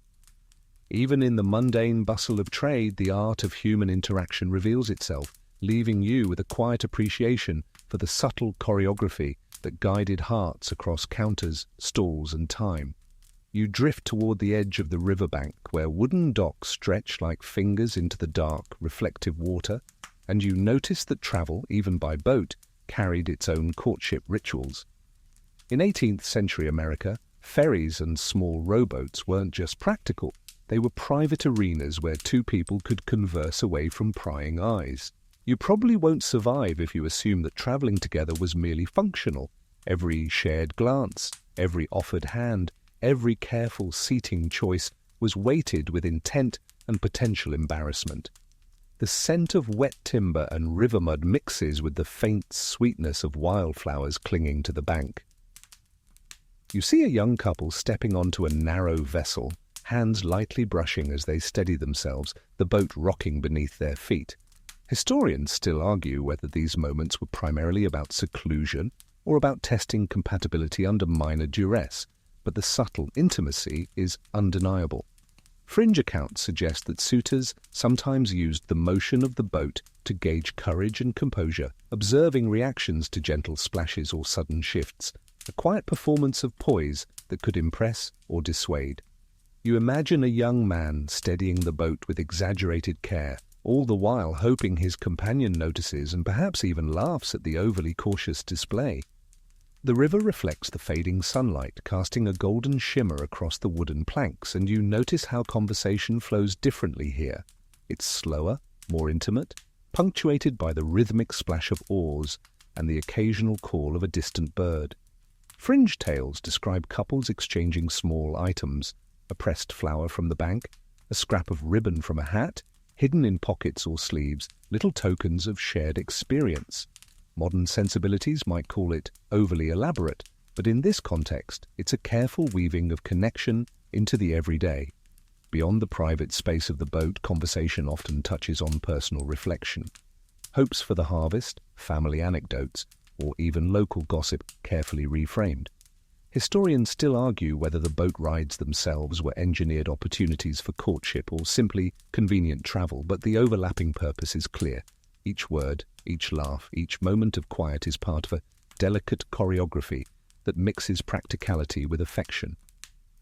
Even in the mundane bustle of trade, the art of human interaction reveals itself, leaving you with a quiet appreciation for the subtle choreography that guided hearts across counters, stalls, and time. You drift toward the edge of the riverbank, where wooden docks stretch like fingers into the dark, reflective water, and you notice that travel, even by boat, carried its own courtship rituals. In 18th century America, ferries and small rowboats weren't just practical, they were private arenas where two people could converse away from prying eyes. You probably won't survive if you assume that traveling together was merely functional. Every shared glance, every offered hand, every careful seating choice was weighted with intent and potential embarrassment. The scent of wet timber and river mud mixes with the faint sweetness of wildflowers clinging to the bank. You see a young couple stepping onto a narrow vessel, hands lightly brushing as they steady themselves, the boat rocking beneath their feet. Historians still argue whether these moments were primarily about seclusion or about testing compatibility under minor duress, but the subtle intimacy is undeniable. Fringe accounts suggest that suitors sometimes used the motion of the boat to gauge courage and composure, observing reactions to gentle splashes or sudden shifts, a quiet performance of poise that could impress or dissuade. You imagine a young man steadying the boat with exaggerated care, all the while hoping his companion notices and perhaps even laughs at the overly cautious display. The river reflects the fading sunlight, casting a golden shimmer across the wooden planks, and you notice how conversation flows differently here. It's slower, more intimate, punctuated by the rhythmic splash of oars and the occasional call of a distant bird. Fringe tales describe couples exchanging small items, a pressed flower from the bank, a scrap of ribbon from a hat, hidden in pockets or sleeves, little tokens of shared experience. Modern sensibilities might call it overly elaborate, but in this context, it's a careful weaving of connection into the everyday. Beyond the private space of the boat, conversation often touches on personal reflection. Hopes for the harvest, family anecdotes, or even local gossip carefully reframed. Historians still argue whether the boat rides themselves were engineered opportunities for courtship or simply convenient travel, but the overlapping purpose is clear. Each word, each laugh, each moment of quiet is part of a delicate choreography that mixes practicality with affection.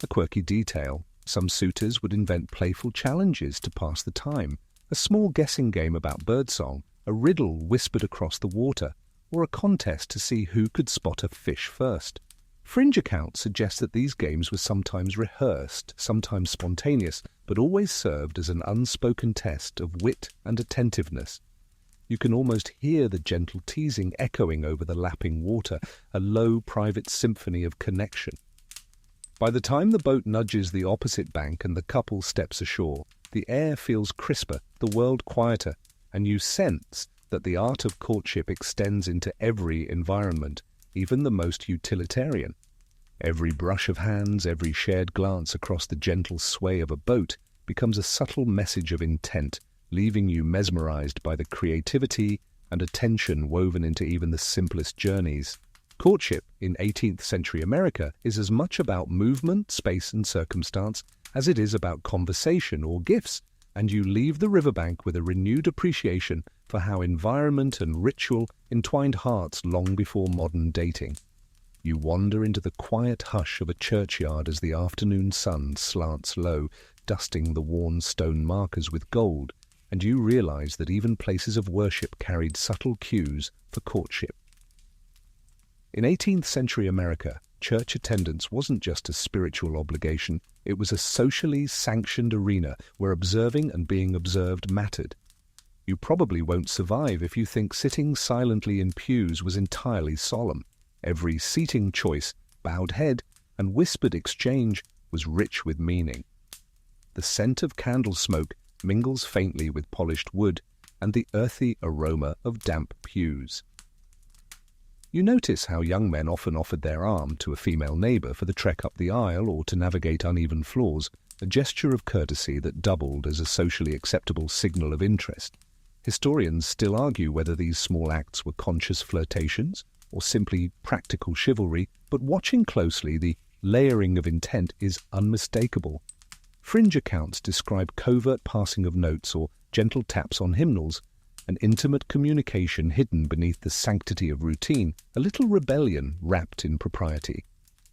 A quirky detail, some suitors would invent playful challenges to pass the time, a small guessing game about birdsong, a riddle whispered across the water, or a contest to see who could spot a fish first. Fringe accounts suggest that these games were sometimes rehearsed, sometimes spontaneous, but always served as an unspoken test of wit and attentiveness. You can almost hear the gentle teasing echoing over the lapping water, a low private symphony of connection. By the time the boat nudges the opposite bank and the couple steps ashore, the air feels crisper, the world quieter, and you sense that the art of courtship extends into every environment, even the most utilitarian. Every brush of hands, every shared glance across the gentle sway of a boat becomes a subtle message of intent, leaving you mesmerized by the creativity and attention woven into even the simplest journeys. Courtship in 18th century America is as much about movement, space, and circumstance as it is about conversation or gifts, and you leave the riverbank with a renewed appreciation for how environment and ritual entwined hearts long before modern dating. You wander into the quiet hush of a churchyard as the afternoon sun slants low, dusting the worn stone markers with gold, and you realize that even places of worship carried subtle cues for courtship. In 18th century America, church attendance wasn't just a spiritual obligation, it was a socially sanctioned arena where observing and being observed mattered. You probably won't survive if you think sitting silently in pews was entirely solemn. Every seating choice, bowed head, and whispered exchange was rich with meaning. The scent of candle smoke mingles faintly with polished wood and the earthy aroma of damp pews. You notice how young men often offered their arm to a female neighbor for the trek up the aisle or to navigate uneven floors, a gesture of courtesy that doubled as a socially acceptable signal of interest. Historians still argue whether these small acts were conscious flirtations or simply practical chivalry, but watching closely, the layering of intent is unmistakable. Fringe accounts describe covert passing of notes or gentle taps on hymnals, an intimate communication hidden beneath the sanctity of routine, a little rebellion wrapped in propriety.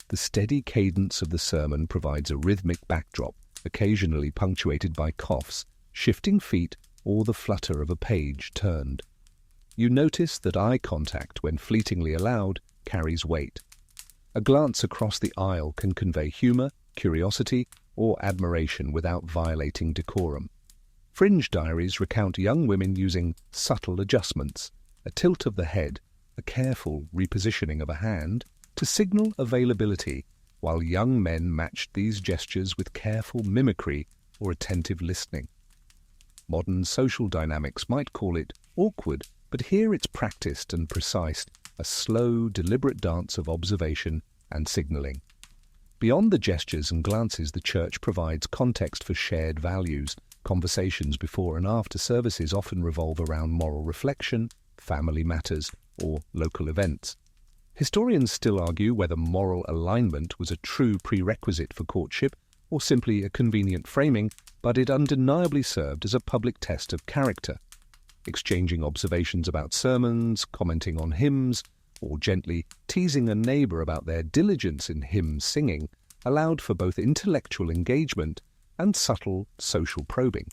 The steady cadence of the sermon provides a rhythmic backdrop, occasionally punctuated by coughs, shifting feet, or the flutter of a page turned. You notice that eye contact, when fleetingly allowed, carries weight. A glance across the aisle can convey humor, curiosity, or admiration without violating decorum. Fringe diaries recount young women using subtle adjustments, a tilt of the head, a careful repositioning of a hand, to signal availability, while young men matched these gestures with careful mimicry or attentive listening. Modern social dynamics might call it awkward, but here it's practiced and precise, a slow, deliberate dance of observation and signaling. Beyond the gestures and glances, the church provides context for shared values. Conversations before and after services often revolve around moral reflection, family matters, or local events. Historians still argue whether moral alignment was a true prerequisite for courtship, or simply a convenient framing, but it undeniably served as a public test of character. Exchanging observations about sermons, commenting on hymns, or gently teasing a neighbour about their diligence in hymn singing allowed for both intellectual engagement and subtle social probing.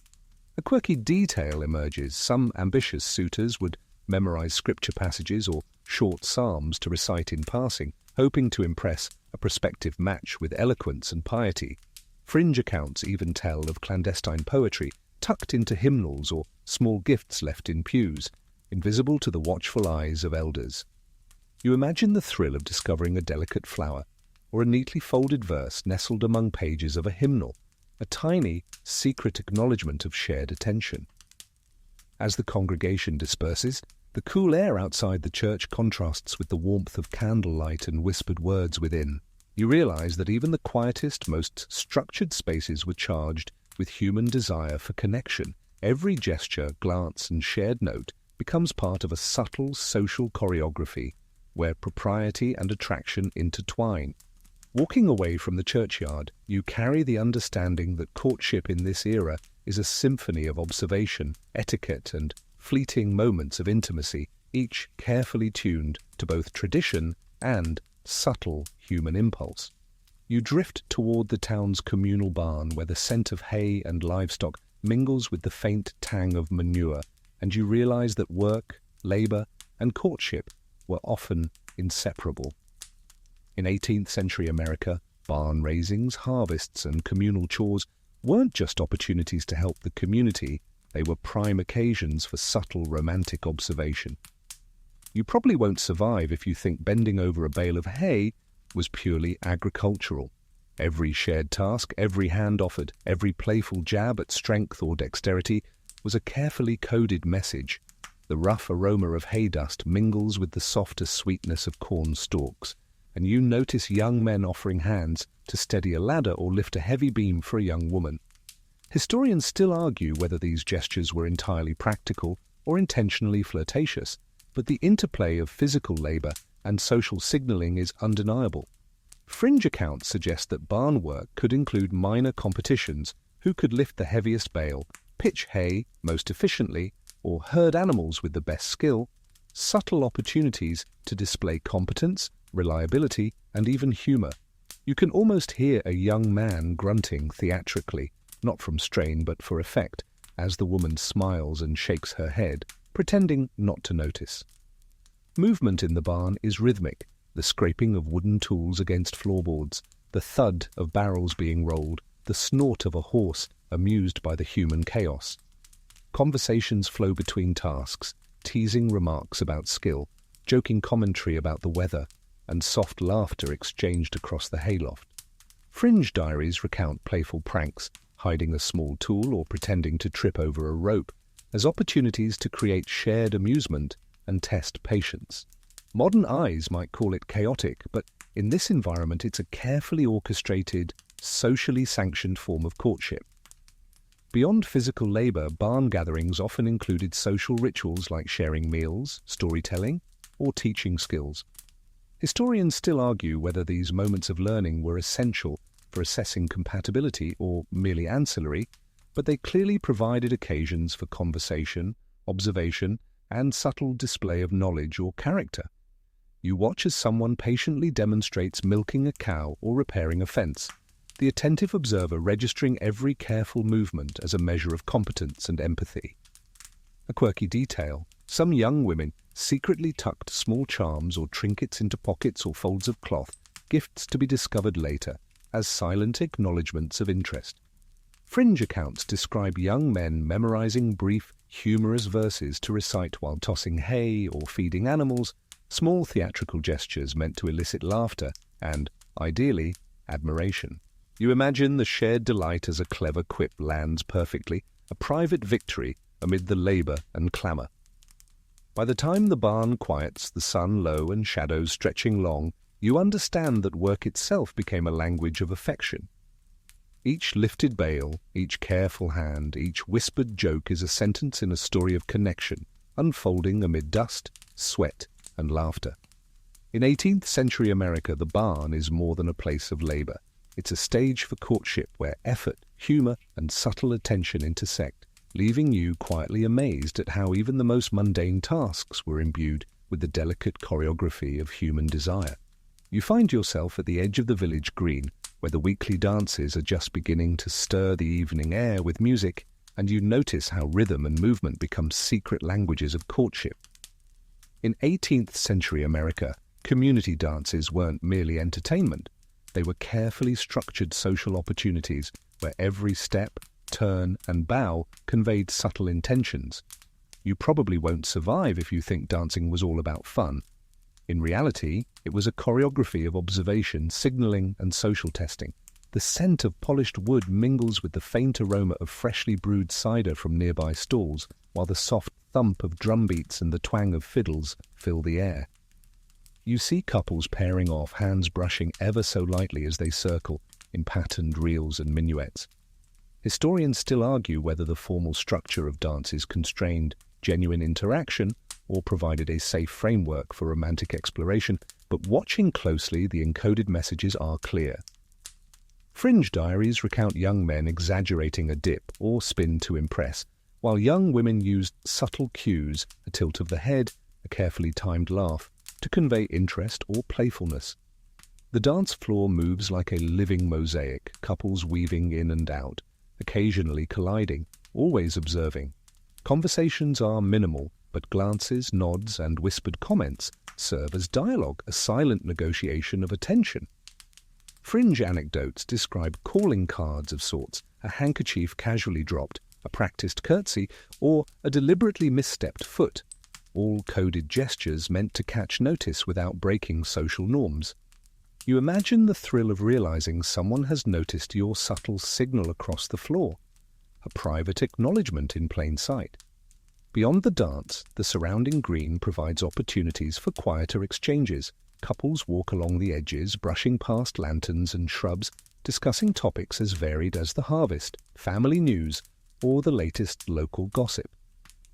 A quirky detail emerges. Some ambitious suitors would memorize scripture passages or short psalms to recite in passing, hoping to impress a prospective match with eloquence and piety. Fringe accounts even tell of clandestine poetry tucked into hymnals or small gifts left in pews, invisible to the watchful eyes of elders. You imagine the thrill of discovering a delicate flower or a neatly folded verse nestled among pages of a hymnal, a tiny, secret acknowledgement of shared attention. As the congregation disperses, the cool air outside the church contrasts with the warmth of candlelight and whispered words within. You realize that even the quietest, most structured spaces were charged with human desire for connection. Every gesture, glance, and shared note becomes part of a subtle social choreography where propriety and attraction intertwine. Walking away from the churchyard, you carry the understanding that courtship in this era is a symphony of observation, etiquette, and fleeting moments of intimacy, each carefully tuned to both tradition and subtle human impulse. You drift toward the town's communal barn where the scent of hay and livestock mingles with the faint tang of manure, and you realize that work, labor, and courtship were often inseparable. In 18th century America, barn raisings, harvests, and communal chores weren't just opportunities to help the community, they were prime occasions for subtle romantic observation. You probably won't survive if you think bending over a bale of hay was purely agricultural. Every shared task, every hand offered, every playful jab at strength or dexterity was a carefully coded message. The rough aroma of hay dust mingles with the softer sweetness of corn stalks, and you notice young men offering hands to steady a ladder or lift a heavy beam for a young woman. Historians still argue whether these gestures were entirely practical or intentionally flirtatious, but the interplay of physical labor and social signaling is undeniable. Fringe accounts suggest that barn work could include minor competitions: who could lift the heaviest bale, pitch hay most efficiently, or herd animals with the best skill, subtle opportunities to display competence, reliability, and even humor. You can almost hear a young man grunting theatrically, not from strain but for effect, as the woman smiles and shakes her head, pretending not to notice. Movement in the barn is rhythmic, the scraping of wooden tools against floorboards, the thud of barrels being rolled, the snort of a horse amused by the human chaos. Conversations flow between tasks, teasing remarks about skill, joking commentary about the weather, and soft laughter exchanged across the hayloft. Fringe diaries recount playful pranks, hiding a small tool or pretending to trip over a rope, as opportunities to create shared amusement and test patience. Modern eyes might call it chaotic, but in this environment it's a carefully orchestrated, socially sanctioned form of courtship. Beyond physical labor, barn gatherings often included social rituals like sharing meals, storytelling, or teaching skills. Historians still argue whether these moments of learning were essential for assessing compatibility or merely ancillary, but they clearly provided occasions for conversation, observation, and subtle display of knowledge or character. You watch as someone patiently demonstrates milking a cow or repairing a fence, the attentive observer registering every careful movement as a measure of competence and empathy. A quirky detail: some young women secretly tucked small charms or trinkets into pockets or folds of cloth, gifts to be discovered later, as silent acknowledgments of interest. Fringe accounts describe young men memorizing brief, humorous verses to recite while tossing hay or feeding animals, small theatrical gestures meant to elicit laughter and, ideally, admiration. You imagine the shared delight as a clever quip lands perfectly, a private victory amid the labor and clamor. By the time the barn quiets, the sun low and shadows stretching long, you understand that work itself became a language of affection. Each lifted bale, each careful hand, each whispered joke is a sentence in a story of connection, unfolding amid dust, sweat, and laughter. In 18th century America, the barn is more than a place of labor. It's a stage for courtship where effort, humor, and subtle attention intersect, leaving you quietly amazed at how even the most mundane tasks were imbued with the delicate choreography of human desire. You find yourself at the edge of the village green, where the weekly dances are just beginning to stir the evening air with music, and you notice how rhythm and movement become secret languages of courtship. In 18th century America, community dances weren't merely entertainment. They were carefully structured social opportunities where every step, turn, and bow conveyed subtle intentions. You probably won't survive if you think dancing was all about fun. In reality, it was a choreography of observation, signaling, and social testing. The scent of polished wood mingles with the faint aroma of freshly brewed cider from nearby stalls, while the soft thump of drum beats and the twang of fiddles fill the air. You see couples pairing off, hands brushing ever so lightly as they circle in patterned reels and minuets. Historians still argue whether the formal structure of dances constrained genuine interaction or provided a safe framework for romantic exploration, but watching closely, the encoded messages are clear. Fringe diaries recount young men exaggerating a dip or spin to impress, while young women used subtle cues, a tilt of the head, a carefully timed laugh, to convey interest or playfulness. The dance floor moves like a living mosaic, couples weaving in and out, occasionally colliding, always observing. Conversations are minimal, but glances, nods, and whispered comments serve as dialogue, a silent negotiation of attention. Fringe anecdotes describe calling cards of sorts, a handkerchief casually dropped, a practiced curtsy, or a deliberately misstepped foot, all coded gestures meant to catch notice without breaking social norms. You imagine the thrill of realizing someone has noticed your subtle signal across the floor, a private acknowledgement in plain sight. Beyond the dance, the surrounding green provides opportunities for quieter exchanges. Couples walk along the edges, brushing past lanterns and shrubs, discussing topics as varied as the harvest, family news, or the latest local gossip.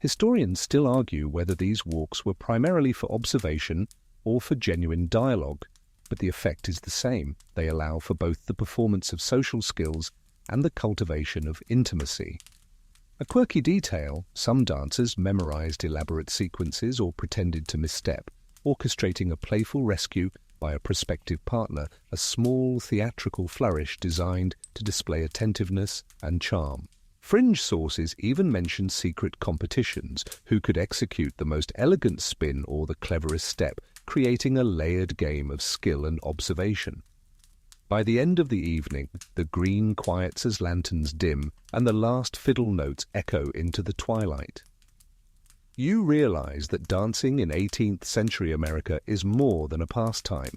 Historians still argue whether these walks were primarily for observation or for genuine dialogue, but the effect is the same. They allow for both the performance of social skills and the cultivation of intimacy. A quirky detail, some dancers memorized elaborate sequences or pretended to misstep, orchestrating a playful rescue by a prospective partner, a small theatrical flourish designed to display attentiveness and charm. Fringe sources even mention secret competitions, who could execute the most elegant spin or the cleverest step, creating a layered game of skill and observation. By the end of the evening, the green quiets as lanterns dim and the last fiddle notes echo into the twilight. You realize that dancing in 18th century America is more than a pastime.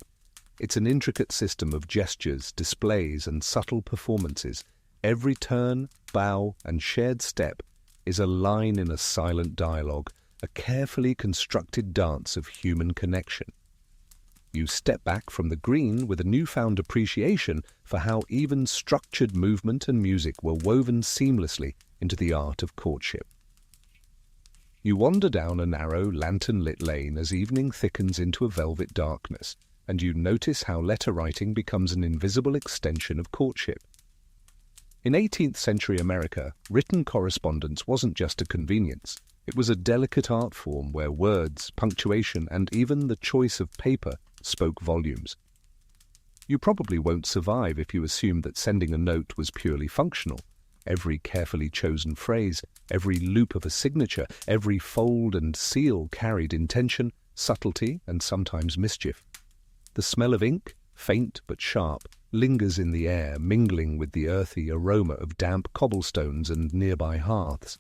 It's an intricate system of gestures, displays, and subtle performances. Every turn, bow, and shared step is a line in a silent dialogue, a carefully constructed dance of human connection. You step back from the green with a newfound appreciation for how even structured movement and music were woven seamlessly into the art of courtship. You wander down a narrow, lantern-lit lane as evening thickens into a velvet darkness, and you notice how letter writing becomes an invisible extension of courtship. In 18th century America, written correspondence wasn't just a convenience. It was a delicate art form where words, punctuation, and even the choice of paper spoke volumes. You probably won't survive if you assume that sending a note was purely functional. Every carefully chosen phrase, every loop of a signature, every fold and seal carried intention, subtlety, and sometimes mischief. The smell of ink, faint but sharp, lingers in the air, mingling with the earthy aroma of damp cobblestones and nearby hearths.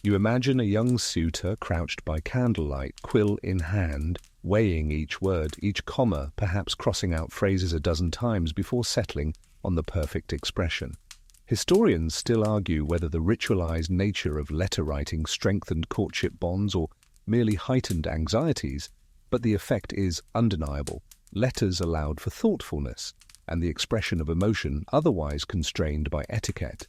You imagine a young suitor crouched by candlelight, quill in hand, weighing each word, each comma, perhaps crossing out phrases a dozen times before settling on the perfect expression. Historians still argue whether the ritualized nature of letter writing strengthened courtship bonds or merely heightened anxieties, but the effect is undeniable. Letters allowed for thoughtfulness and the expression of emotion otherwise constrained by etiquette.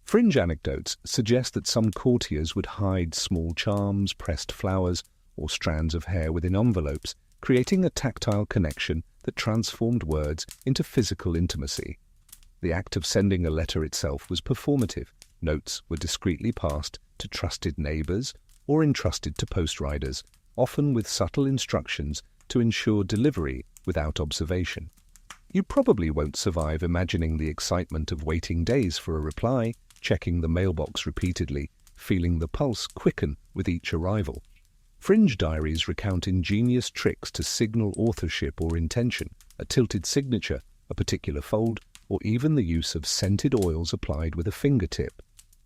Fringe anecdotes suggest that some courtiers would hide small charms, pressed flowers, or strands of hair within envelopes, creating a tactile connection that transformed words into physical intimacy. The act of sending a letter itself was performative. Notes were discreetly passed to trusted neighbors or entrusted to postriders, often with subtle instructions to ensure delivery without observation. You probably won't survive imagining the excitement of waiting days for a reply, checking the mailbox repeatedly, feeling the pulse quicken with each arrival. Fringe diaries recount ingenious tricks to signal authorship or intention, a tilted signature, a particular fold, or even the use of scented oils applied with a fingertip.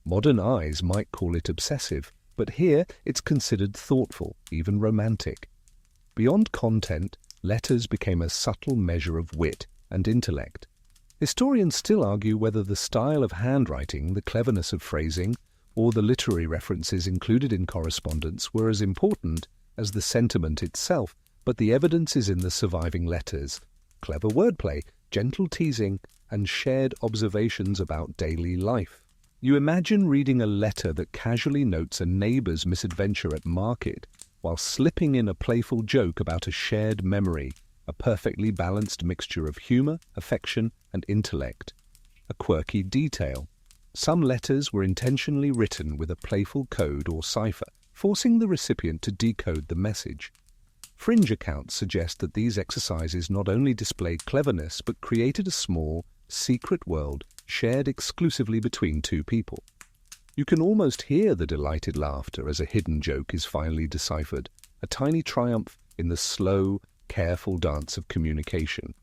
Modern eyes might call it obsessive, but here it's considered thoughtful, even romantic. Beyond content, letters became a subtle measure of wit and intellect. Historians still argue whether the style of handwriting, the cleverness of phrasing, or the literary references included in correspondence were as important as the sentiment itself, but the evidence is in the surviving letters. Clever wordplay, gentle teasing, and shared observations about daily life. You imagine reading a letter that casually notes a neighbor's misadventure at market, while slipping in a playful joke about a shared memory, a perfectly balanced mixture of humor, affection, and intellect. A quirky detail. Some letters were intentionally written with a playful code or cipher, forcing the recipient to decode the message. Fringe accounts suggest that these exercises not only displayed cleverness but created a small, secret world shared exclusively between two people. You can almost hear the delighted laughter as a hidden joke is finally deciphered, a tiny triumph in the slow, careful dance of communication.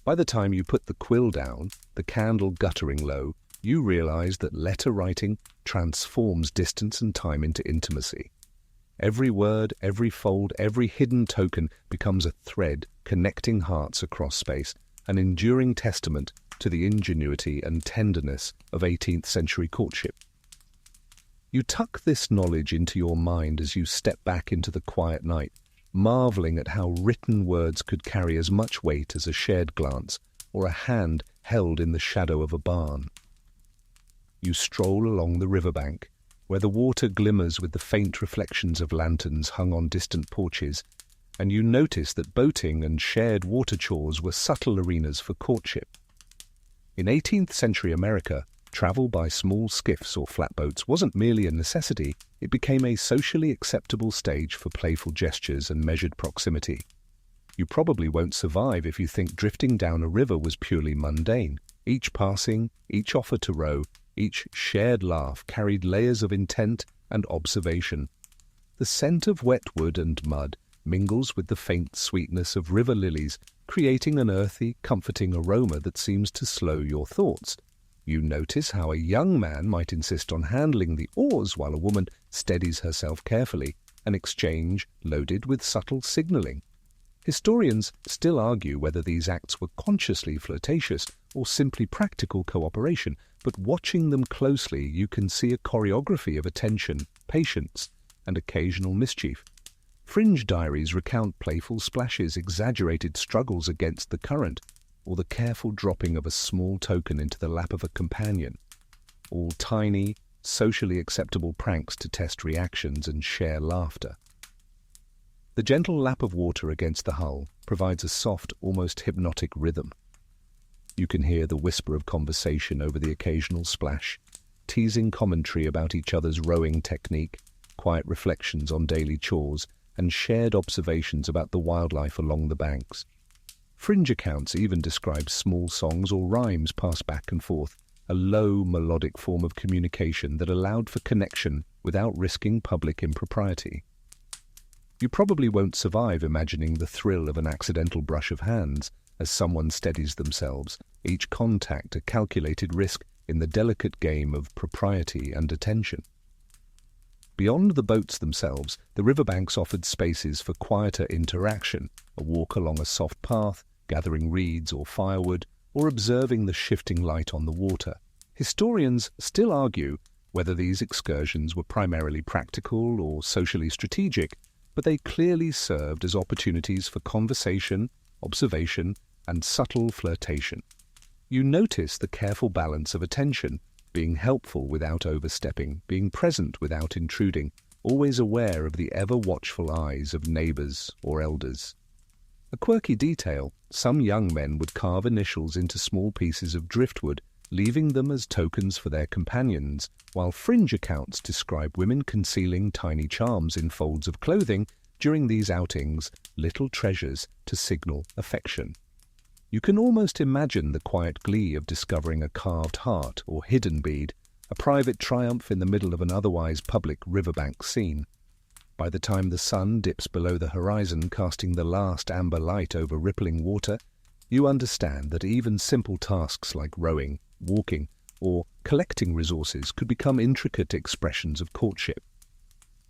By the time you put the quill down, the candle guttering low, you realize that letter writing transforms distance and time into intimacy. Every word, every fold, every hidden token becomes a thread connecting hearts across space, an enduring testament to the ingenuity and tenderness of 18th century courtship. You tuck this knowledge into your mind as you step back into the quiet night, marveling at how written words could carry as much weight as a shared glance or a hand held in the shadow of a barn. You stroll along the riverbank, where the water glimmers with the faint reflections of lanterns hung on distant porches, and you notice that boating and shared water chores were subtle arenas for courtship. In 18th century America, travel by small skiffs or flatboats wasn't merely a necessity, it became a socially acceptable stage for playful gestures and measured proximity. You probably won't survive if you think drifting down a river was purely mundane. Each passing, each offer to row, each shared laugh carried layers of intent and observation. The scent of wet wood and mud mingles with the faint sweetness of river lilies, creating an earthy, comforting aroma that seems to slow your thoughts. You notice how a young man might insist on handling the oars while a woman steadies herself carefully, an exchange loaded with subtle signaling. Historians still argue whether these acts were consciously flirtatious or simply practical cooperation, but watching them closely you can see a choreography of attention, patience, and occasional mischief. Fringe diaries recount playful splashes, exaggerated struggles against the current, or the careful dropping of a small token into the lap of a companion. All tiny, socially acceptable pranks to test reactions and share laughter. The gentle lap of water against the hull provides a soft, almost hypnotic rhythm. You can hear the whisper of conversation over the occasional splash, teasing commentary about each other's rowing technique, quiet reflections on daily chores, and shared observations about the wildlife along the banks. Fringe accounts even describe small songs or rhymes passed back and forth, a low, melodic form of communication that allowed for connection without risking public impropriety. You probably won't survive imagining the thrill of an accidental brush of hands as someone steadies themselves, each contact a calculated risk in the delicate game of propriety and attention. Beyond the boats themselves, the riverbanks offered spaces for quieter interaction, a walk along a soft path, gathering reeds or firewood, or observing the shifting light on the water. Historians still argue whether these excursions were primarily practical or socially strategic, but they clearly served as opportunities for conversation, observation, and subtle flirtation. You notice the careful balance of attention, being helpful without overstepping, being present without intruding, always aware of the ever-watchful eyes of neighbors or elders. A quirky detail, some young men would carve initials into small pieces of driftwood, leaving them as tokens for their companions, while fringe accounts describe women concealing tiny charms in folds of clothing during these outings, little treasures to signal affection. You can almost imagine the quiet glee of discovering a carved heart or hidden bead, a private triumph in the middle of an otherwise public riverbank scene. By the time the sun dips below the horizon, casting the last amber light over rippling water, you understand that even simple tasks like rowing, walking, or collecting resources could become intricate expressions of courtship.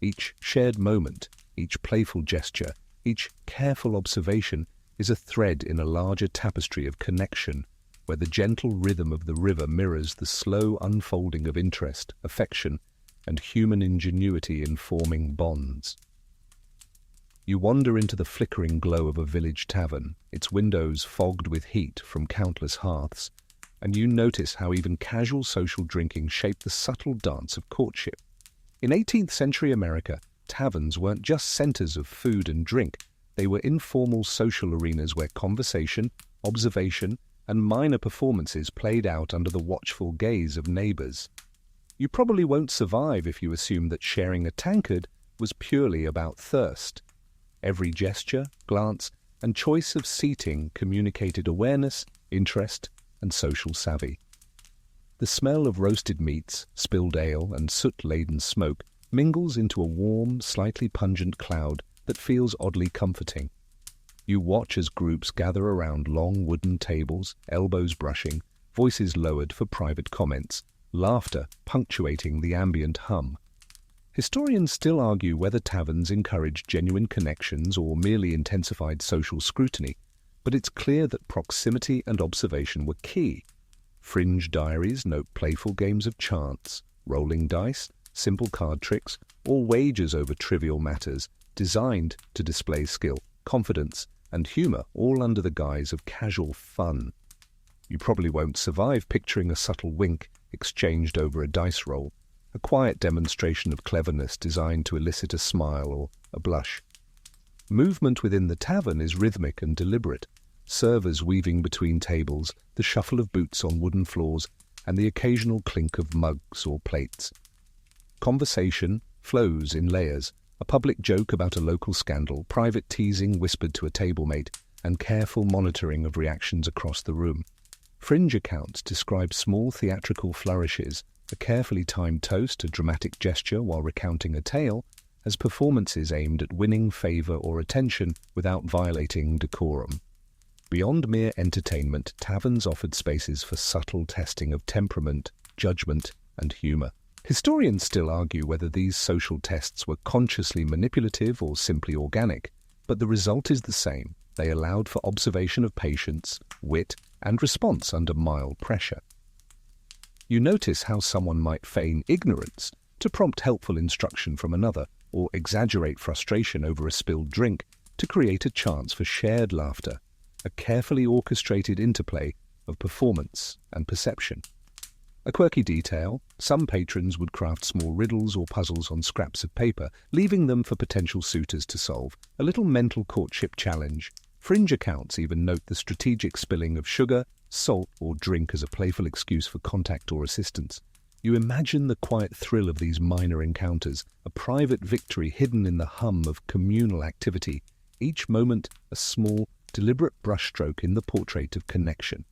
Each shared moment, each playful gesture, each careful observation is a thread in a larger tapestry of connection, where the gentle rhythm of the river mirrors the slow unfolding of interest, affection, and human ingenuity in forming bonds. You wander into the flickering glow of a village tavern, its windows fogged with heat from countless hearths, and you notice how even casual social drinking shaped the subtle dance of courtship. In 18th century America, taverns weren't just centers of food and drink, they were informal social arenas where conversation, observation, and minor performances played out under the watchful gaze of neighbors. You probably won't survive if you assume that sharing a tankard was purely about thirst. Every gesture, glance, and choice of seating communicated awareness, interest, and social savvy. The smell of roasted meats, spilled ale, and soot-laden smoke mingles into a warm, slightly pungent cloud that feels oddly comforting. You watch as groups gather around long wooden tables, elbows brushing, voices lowered for private comments, laughter punctuating the ambient hum. Historians still argue whether taverns encouraged genuine connections or merely intensified social scrutiny, but it's clear that proximity and observation were key. Fringe diaries note playful games of chance, rolling dice, simple card tricks, or wagers over trivial matters designed to display skill, confidence, and humor, all under the guise of casual fun. You probably won't survive picturing a subtle wink exchanged over a dice roll, a quiet demonstration of cleverness designed to elicit a smile or a blush. Movement within the tavern is rhythmic and deliberate, servers weaving between tables, the shuffle of boots on wooden floors, and the occasional clink of mugs or plates. Conversation flows in layers, a public joke about a local scandal, private teasing whispered to a table-mate, and careful monitoring of reactions across the room. Fringe accounts describe small theatrical flourishes, a carefully timed toast, a dramatic gesture while recounting a tale, as performances aimed at winning favor or attention without violating decorum. Beyond mere entertainment, taverns offered spaces for subtle testing of temperament, judgment, and humor. Historians still argue whether these social tests were consciously manipulative or simply organic, but the result is the same. They allowed for observation of patience, wit, and response under mild pressure. You notice how someone might feign ignorance to prompt helpful instruction from another, or exaggerate frustration over a spilled drink to create a chance for shared laughter, a carefully orchestrated interplay of performance and perception. A quirky detail, some patrons would craft small riddles or puzzles on scraps of paper, leaving them for potential suitors to solve, a little mental courtship challenge. Fringe accounts even note the strategic spilling of sugar, salt, or drink as a playful excuse for contact or assistance. You imagine the quiet thrill of these minor encounters, a private victory hidden in the hum of communal activity, each moment a small, deliberate brushstroke in the portrait of connection.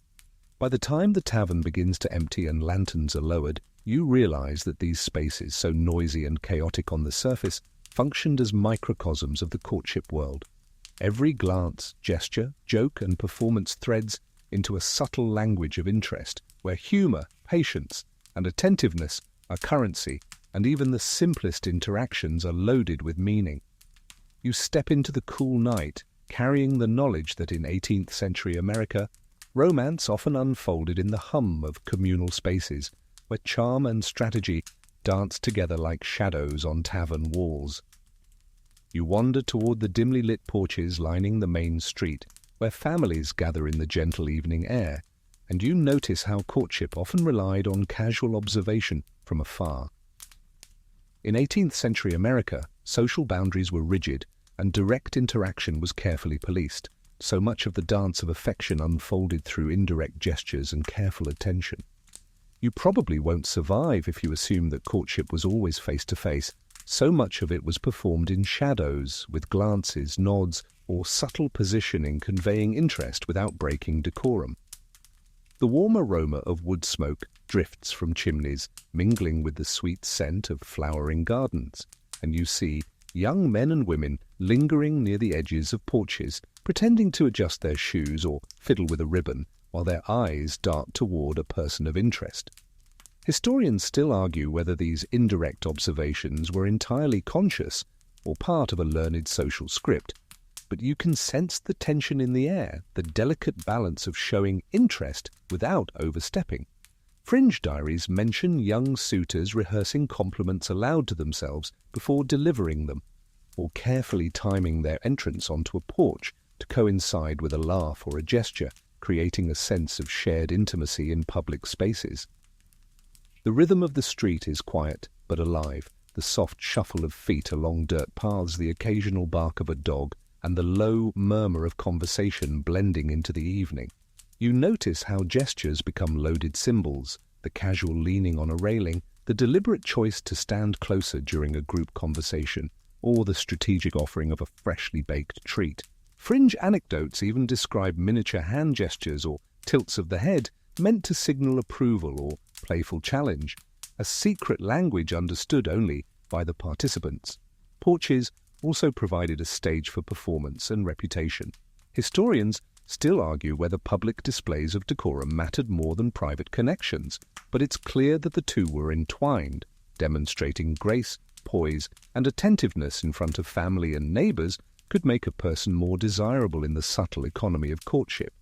By the time the tavern begins to empty and lanterns are lowered, you realize that these spaces, so noisy and chaotic on the surface, functioned as microcosms of the courtship world. Every glance, gesture, joke, and performance threads into a subtle language of interest, where humor, patience, and attentiveness are currency, and even the simplest interactions are loaded with meaning. You step into the cool night, carrying the knowledge that in 18th century America, romance often unfolded in the hum of communal spaces, where charm and strategy danced together like shadows on tavern walls. You wander toward the dimly lit porches lining the main street, where families gather in the gentle evening air, and you notice how courtship often relied on casual observation from afar. In 18th century America, social boundaries were rigid, and direct interaction was carefully policed. So much of the dance of affection unfolded through indirect gestures and careful attention. You probably won't survive if you assume that courtship was always face-to-face. So much of it was performed in shadows, with glances, nods, or subtle positioning conveying interest without breaking decorum. The warm aroma of wood smoke drifts from chimneys, mingling with the sweet scent of flowering gardens, and you see young men and women lingering near the edges of porches, pretending to adjust their shoes or fiddle with a ribbon, while their eyes dart toward a person of interest. Historians still argue whether these indirect observations were entirely conscious or part of a learned social script, but you can sense the tension in the air, the delicate balance of showing interest without overstepping. Fringe diaries mention young suitors rehearsing compliments aloud to themselves before delivering them, or carefully timing their entrance onto a porch to coincide with a laugh or a gesture, creating a sense of shared intimacy in public spaces. The rhythm of the street is quiet but alive, the soft shuffle of feet along dirt paths, the occasional bark of a dog, and the low murmur of conversation blending into the evening. You notice how gestures become loaded symbols, the casual leaning on a railing, the deliberate choice to stand closer during a group conversation, or the strategic offering of a freshly baked treat. Fringe anecdotes even describe miniature hand gestures or tilts of the head meant to signal approval or playful challenge, a secret language understood only by the participants. Porches also provided a stage for performance and reputation. Historians still argue whether public displays of decorum mattered more than private connections, but it's clear that the two were entwined, demonstrating grace, poise, and attentiveness in front of family and neighbors could make a person more desirable in the subtle economy of courtship.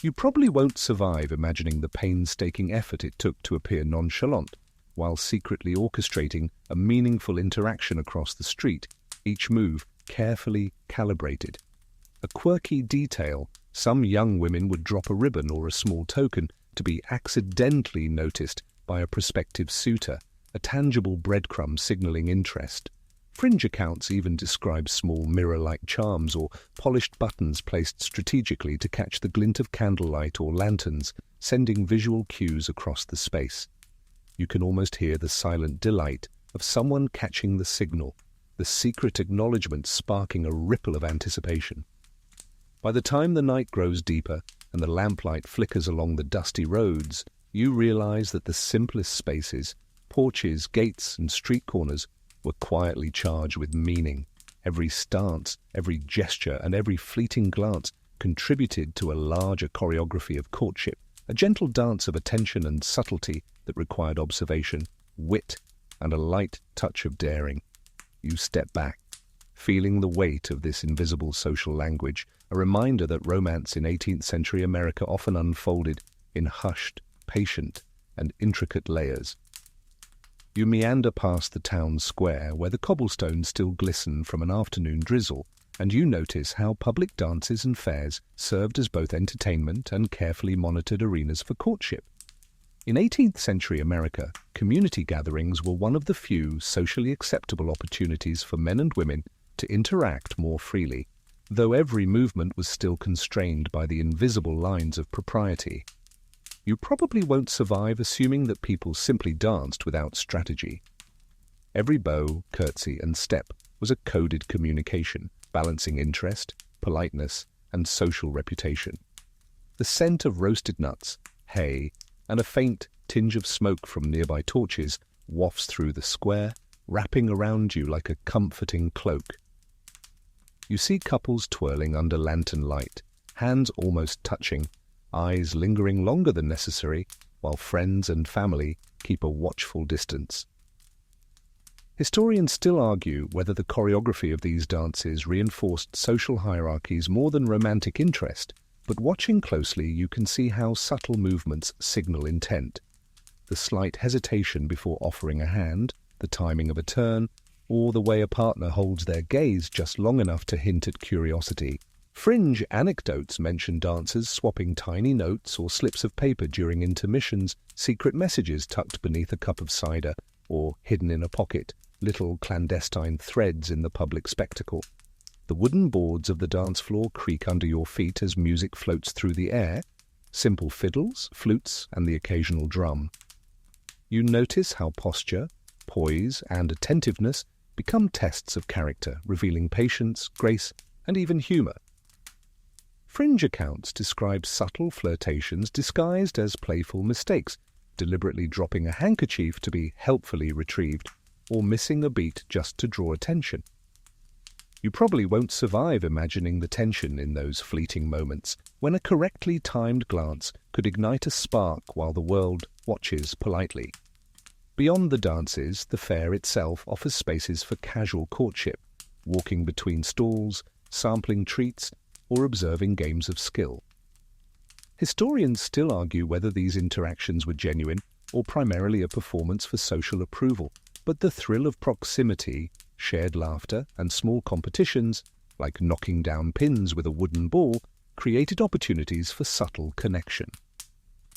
You probably won't survive imagining the painstaking effort it took to appear nonchalant, while secretly orchestrating a meaningful interaction across the street, each move carefully calibrated. A quirky detail, some young women would drop a ribbon or a small token to be accidentally noticed by a prospective suitor, a tangible breadcrumb signaling interest. Fringe accounts even describe small mirror-like charms or polished buttons placed strategically to catch the glint of candlelight or lanterns, sending visual cues across the space. You can almost hear the silent delight of someone catching the signal, the secret acknowledgement sparking a ripple of anticipation. By the time the night grows deeper and the lamplight flickers along the dusty roads, you realize that the simplest spaces, porches, gates, and street corners were quietly charged with meaning. Every stance, every gesture, and every fleeting glance contributed to a larger choreography of courtship, a gentle dance of attention and subtlety that required observation, wit, and a light touch of daring. You step back, feeling the weight of this invisible social language, a reminder that romance in 18th century America often unfolded in hushed, patient, and intricate layers. You meander past the town square, where the cobblestones still glisten from an afternoon drizzle, and you notice how public dances and fairs served as both entertainment and carefully monitored arenas for courtship. In 18th century America, community gatherings were one of the few socially acceptable opportunities for men and women to interact more freely, though every movement was still constrained by the invisible lines of propriety. You probably won't survive assuming that people simply danced without strategy. Every bow, curtsy, and step was a coded communication, balancing interest, politeness, and social reputation. The scent of roasted nuts, hay, and a faint tinge of smoke from nearby torches wafts through the square, wrapping around you like a comforting cloak. You see couples twirling under lantern light, hands almost touching, eyes lingering longer than necessary, while friends and family keep a watchful distance. Historians still argue whether the choreography of these dances reinforced social hierarchies more than romantic interest, but watching closely you can see how subtle movements signal intent. The slight hesitation before offering a hand, the timing of a turn, or the way a partner holds their gaze just long enough to hint at curiosity. Fringe anecdotes mention dancers swapping tiny notes or slips of paper during intermissions, secret messages tucked beneath a cup of cider, or hidden in a pocket, little clandestine threads in the public spectacle. The wooden boards of the dance floor creak under your feet as music floats through the air, simple fiddles, flutes, and the occasional drum. You notice how posture, poise, and attentiveness become tests of character, revealing patience, grace, and even humor. Fringe accounts describe subtle flirtations disguised as playful mistakes, deliberately dropping a handkerchief to be helpfully retrieved, or missing a beat just to draw attention. You probably won't survive imagining the tension in those fleeting moments when a correctly timed glance could ignite a spark while the world watches politely. Beyond the dances, the fair itself offers spaces for casual courtship, walking between stalls, sampling treats, or observing games of skill. Historians still argue whether these interactions were genuine or primarily a performance for social approval, but the thrill of proximity, shared laughter, and small competitions, like knocking down pins with a wooden ball, created opportunities for subtle connection.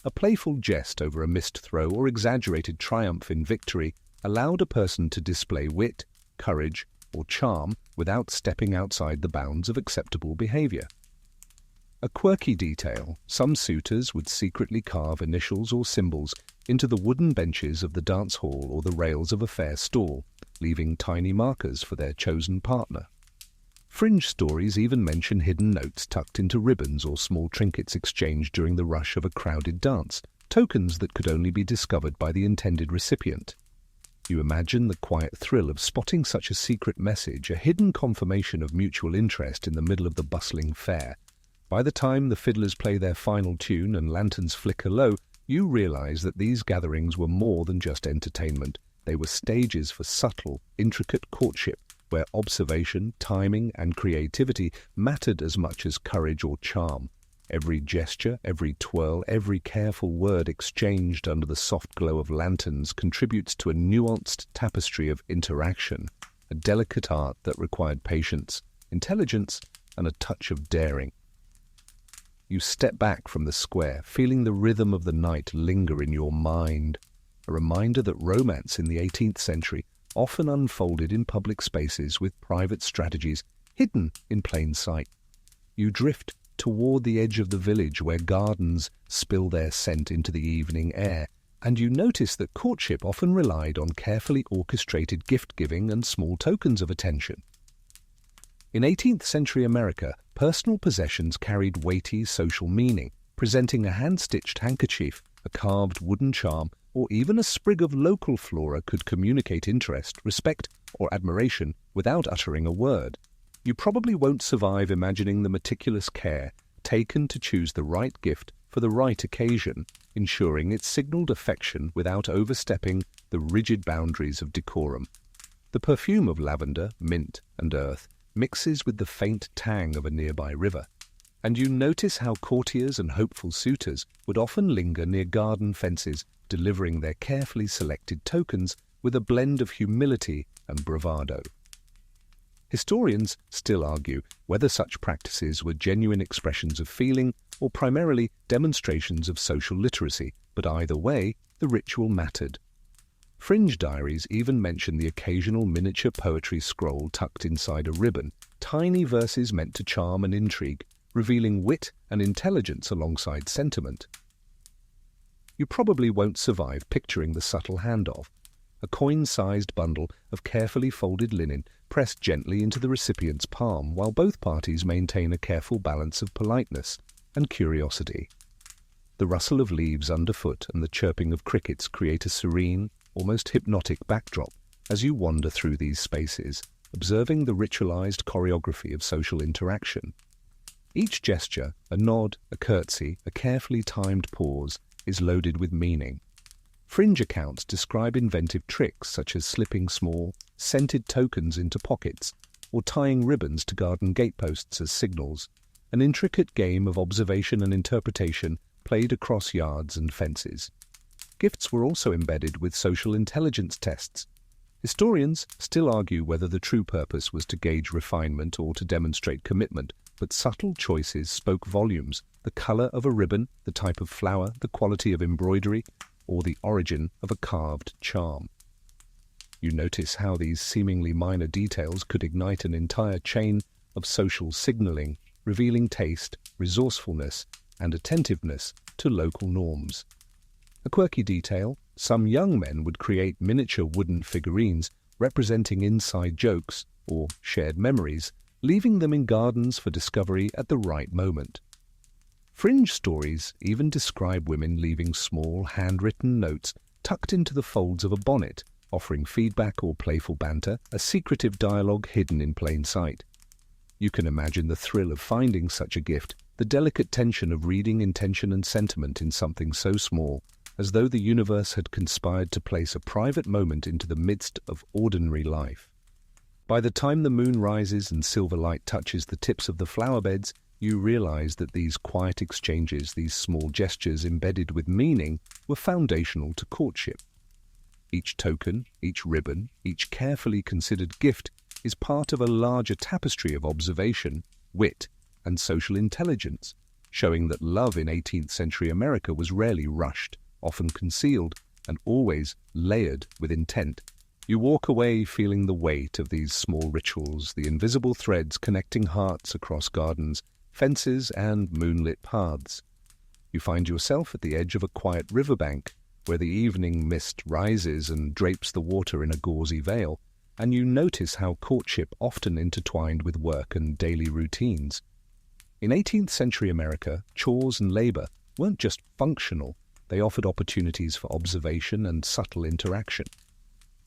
A playful jest over a missed throw or exaggerated triumph in victory allowed a person to display wit, courage, or charm without stepping outside the bounds of acceptable behavior. A quirky detail, some suitors would secretly carve initials or symbols into the wooden benches of the dance hall or the rails of a fair stall, leaving tiny markers for their chosen partner. Fringe stories even mention hidden notes tucked into ribbons or small trinkets exchanged during the rush of a crowded dance, tokens that could only be discovered by the intended recipient. You imagine the quiet thrill of spotting such a secret message, a hidden confirmation of mutual interest in the middle of the bustling fair. By the time the fiddlers play their final tune and lanterns flicker low, you realize that these gatherings were more than just entertainment. They were stages for subtle, intricate courtship, where observation, timing, and creativity mattered as much as courage or charm. Every gesture, every twirl, every careful word exchanged under the soft glow of lanterns contributes to a nuanced tapestry of interaction, a delicate art that required patience, intelligence, and a touch of daring. You step back from the square, feeling the rhythm of the night linger in your mind, a reminder that romance in the 18th century often unfolded in public spaces with private strategies hidden in plain sight. You drift toward the edge of the village where gardens spill their scent into the evening air, and you notice that courtship often relied on carefully orchestrated gift-giving and small tokens of attention. In 18th century America, personal possessions carried weighty social meaning, presenting a hand-stitched handkerchief, a carved wooden charm, or even a sprig of local flora could communicate interest, respect, or admiration without uttering a word. You probably won't survive imagining the meticulous care taken to choose the right gift for the right occasion, ensuring it signaled affection without overstepping the rigid boundaries of decorum. The perfume of lavender, mint, and earth mixes with the faint tang of a nearby river, and you notice how courtiers and hopeful suitors would often linger near garden fences, delivering their carefully selected tokens with a blend of humility and bravado. Historians still argue whether such practices were genuine expressions of feeling or primarily demonstrations of social literacy, but either way, the ritual mattered. Fringe diaries even mention the occasional miniature poetry scroll tucked inside a ribbon, tiny verses meant to charm and intrigue, revealing wit and intelligence alongside sentiment. You probably won't survive picturing the subtle handoff, a coin-sized bundle of carefully folded linen pressed gently into the recipient's palm while both parties maintain a careful balance of politeness and curiosity. The rustle of leaves underfoot and the chirping of crickets create a serene, almost hypnotic backdrop as you wander through these spaces, observing the ritualized choreography of social interaction. Each gesture, a nod, a curtsy, a carefully timed pause, is loaded with meaning. Fringe accounts describe inventive tricks such as slipping small, scented tokens into pockets or tying ribbons to garden gateposts as signals, an intricate game of observation and interpretation played across yards and fences. Gifts were also embedded with social intelligence tests. Historians still argue whether the true purpose was to gauge refinement or to demonstrate commitment, but subtle choices spoke volumes. The color of a ribbon, the type of flower, the quality of embroidery, or the origin of a carved charm. You notice how these seemingly minor details could ignite an entire chain of social signaling, revealing taste, resourcefulness, and attentiveness to local norms. A quirky detail, some young men would create miniature wooden figurines representing inside jokes or shared memories, leaving them in gardens for discovery at the right moment. Fringe stories even describe women leaving small, handwritten notes tucked into the folds of a bonnet, offering feedback or playful banter, a secretive dialogue hidden in plain sight. You can imagine the thrill of finding such a gift, the delicate tension of reading intention and sentiment in something so small, as though the universe had conspired to place a private moment into the midst of ordinary life. By the time the moon rises and silver light touches the tips of the flower beds, you realize that these quiet exchanges, these small gestures embedded with meaning, were foundational to courtship. Each token, each ribbon, each carefully considered gift is part of a larger tapestry of observation, wit, and social intelligence, showing that love in 18th century America was rarely rushed, often concealed, and always layered with intent. You walk away feeling the weight of these small rituals, the invisible threads connecting hearts across gardens, fences, and moonlit paths. You find yourself at the edge of a quiet riverbank, where the evening mist rises and drapes the water in a gauzy veil, and you notice how courtship often intertwined with work and daily routines. In 18th century America, chores and labor weren't just functional, they offered opportunities for observation and subtle interaction.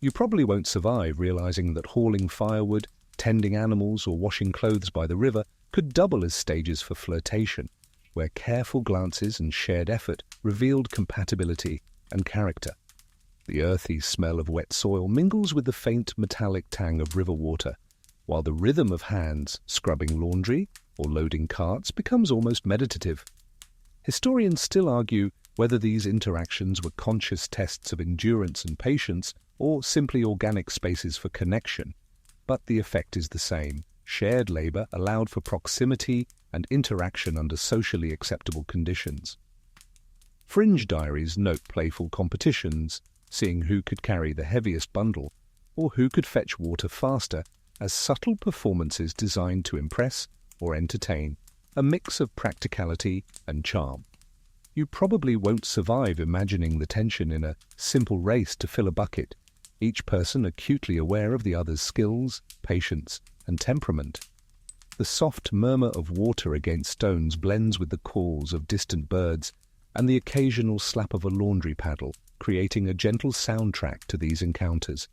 You probably won't survive realizing that hauling firewood, tending animals, or washing clothes by the river could double as stages for flirtation, where careful glances and shared effort revealed compatibility and character. The earthy smell of wet soil mingles with the faint metallic tang of river water, while the rhythm of hands scrubbing laundry or loading carts becomes almost meditative. Historians still argue whether these interactions were conscious tests of endurance and patience or simply organic spaces for connection, but the effect is the same. Shared labor allowed for proximity and interaction under socially acceptable conditions. Fringe diaries note playful competitions, seeing who could carry the heaviest bundle or who could fetch water faster, as subtle performances designed to impress or entertain, a mix of practicality and charm. You probably won't survive imagining the tension in a simple race to fill a bucket, each person acutely aware of the other's skills, patience, and temperament. The soft murmur of water against stones blends with the calls of distant birds and the occasional slap of a laundry paddle, creating a gentle soundtrack to these encounters.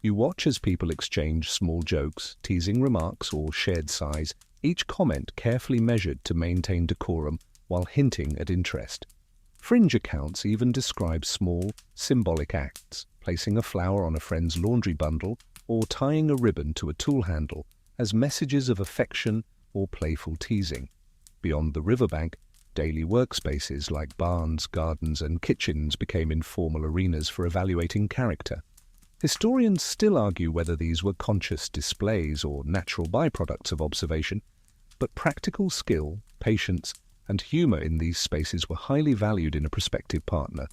You watch as people exchange small jokes, teasing remarks, or shared sighs, each comment carefully measured to maintain decorum while hinting at interest. Fringe accounts even describe small, symbolic acts, placing a flower on a friend's laundry bundle or tying a ribbon to a tool handle, as messages of affection or playful teasing. Beyond the riverbank, daily workspaces like barns, gardens, and kitchens became informal arenas for evaluating character. Historians still argue whether these were conscious displays or natural byproducts of observation, but practical skill, patience, and humor in these spaces were highly valued in a prospective partner.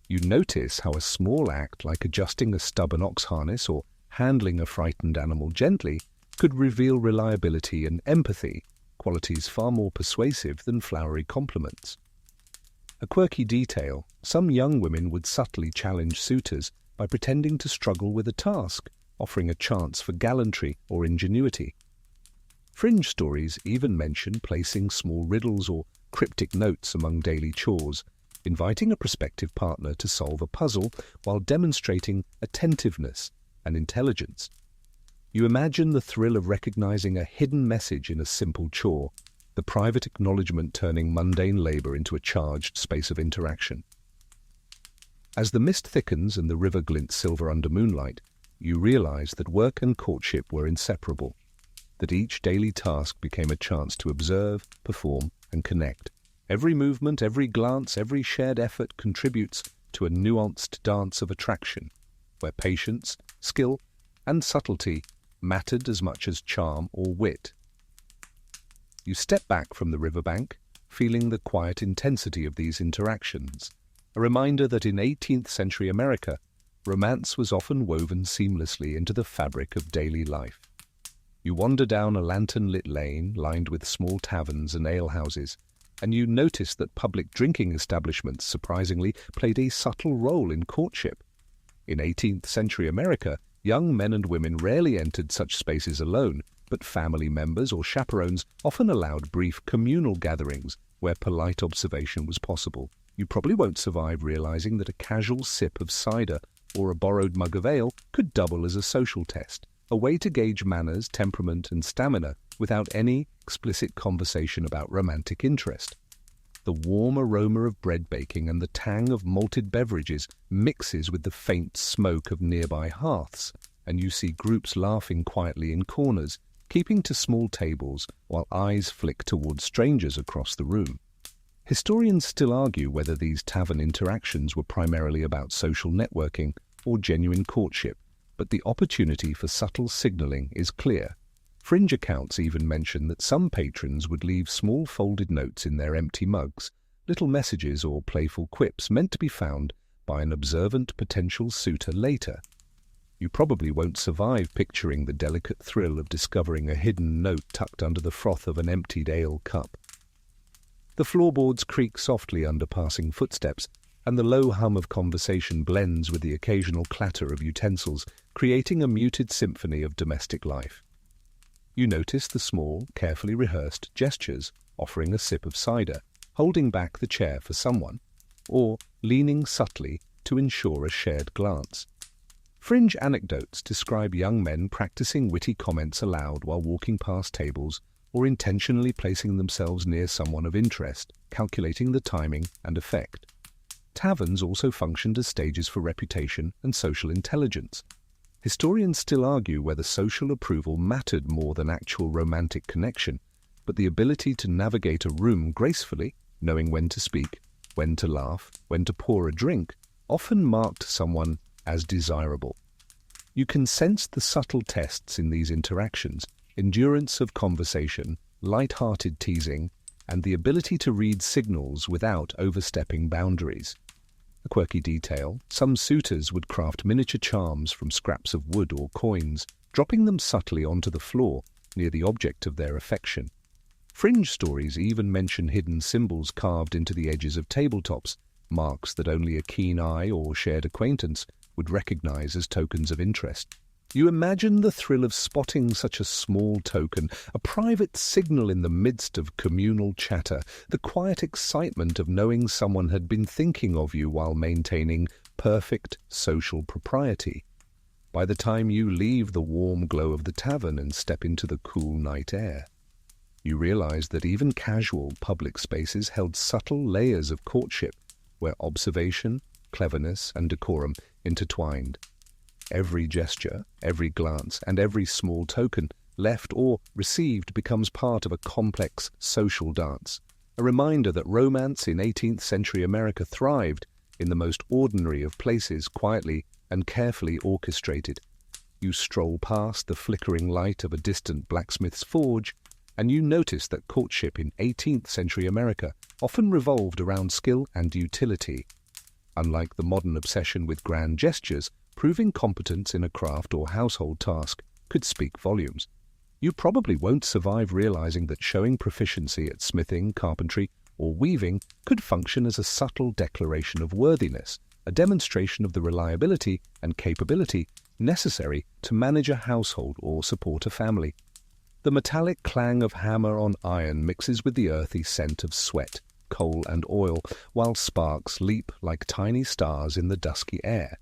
You notice how a small act like adjusting a stubborn ox harness or handling a frightened animal gently could reveal reliability and empathy, qualities far more persuasive than flowery compliments. A quirky detail, some young women would subtly challenge suitors by pretending to struggle with a task, offering a chance for gallantry or ingenuity. Fringe stories even mention placing small riddles or cryptic notes among daily chores, inviting a prospective partner to solve a puzzle while demonstrating attentiveness and intelligence. You imagine the thrill of recognizing a hidden message in a simple chore, the private acknowledgement turning mundane labor into a charged space of interaction. As the mist thickens and the river glints silver under moonlight, you realize that work and courtship were inseparable, that each daily task became a chance to observe, perform, and connect. Every movement, every glance, every shared effort contributes to a nuanced dance of attraction, where patience, skill, and subtlety mattered as much as charm or wit. You step back from the riverbank, feeling the quiet intensity of these interactions, a reminder that in 18th century America, romance was often woven seamlessly into the fabric of daily life. You wander down a lantern-lit lane lined with small taverns and alehouses, and you notice that public drinking establishments, surprisingly, played a subtle role in courtship. In 18th century America, young men and women rarely entered such spaces alone, but family members or chaperones often allowed brief communal gatherings where polite observation was possible. You probably won't survive realizing that a casual sip of cider or a borrowed mug of ale could double as a social test, a way to gauge manners, temperament, and stamina without any explicit conversation about romantic interest. The warm aroma of bread baking and the tang of malted beverages mixes with the faint smoke of nearby hearths, and you see groups laughing quietly in corners, keeping to small tables while eyes flick towards strangers across the room. Historians still argue whether these tavern interactions were primarily about social networking or genuine courtship, but the opportunity for subtle signaling is clear. Fringe accounts even mention that some patrons would leave small folded notes in their empty mugs, little messages or playful quips meant to be found by an observant potential suitor later. You probably won't survive picturing the delicate thrill of discovering a hidden note tucked under the froth of an emptied ale cup. The floorboards creak softly under passing footsteps, and the low hum of conversation blends with the occasional clatter of utensils, creating a muted symphony of domestic life. You notice the small, carefully rehearsed gestures, offering a sip of cider, holding back the chair for someone, or leaning subtly to ensure a shared glance. Fringe anecdotes describe young men practicing witty comments aloud while walking past tables, or intentionally placing themselves near someone of interest, calculating the timing and effect. Taverns also functioned as stages for reputation and social intelligence. Historians still argue whether social approval mattered more than actual romantic connection, but the ability to navigate a room gracefully, knowing when to speak, when to laugh, when to pour a drink, often marked someone as desirable. You can sense the subtle tests in these interactions: endurance of conversation, light-hearted teasing, and the ability to read signals without overstepping boundaries. A quirky detail: some suitors would craft miniature charms from scraps of wood or coins, dropping them subtly onto the floor near the object of their affection. Fringe stories even mention hidden symbols carved into the edges of tabletops, marks that only a keen eye or shared acquaintance would recognize as tokens of interest. You imagine the thrill of spotting such a small token, a private signal in the midst of communal chatter, the quiet excitement of knowing someone had been thinking of you while maintaining perfect social propriety. By the time you leave the warm glow of the tavern and step into the cool night air, you realize that even casual public spaces held subtle layers of courtship, where observation, cleverness, and decorum intertwined. Every gesture, every glance, and every small token, left or received, becomes part of a complex social dance, a reminder that romance in 18th century America thrived in the most ordinary of places, quietly and carefully orchestrated. You stroll past the flickering light of a distant blacksmith's forge, and you notice that courtship in 18th century America often revolved around skill and utility. Unlike the modern obsession with grand gestures, proving competence in a craft or household task could speak volumes. You probably won't survive realizing that showing proficiency at smithing, carpentry, or weaving could function as a subtle declaration of worthiness, a demonstration of the reliability and capability necessary to manage a household or support a family. The metallic clang of hammer on iron mixes with the earthy scent of sweat, coal, and oil, while sparks leap like tiny stars in the dusky air.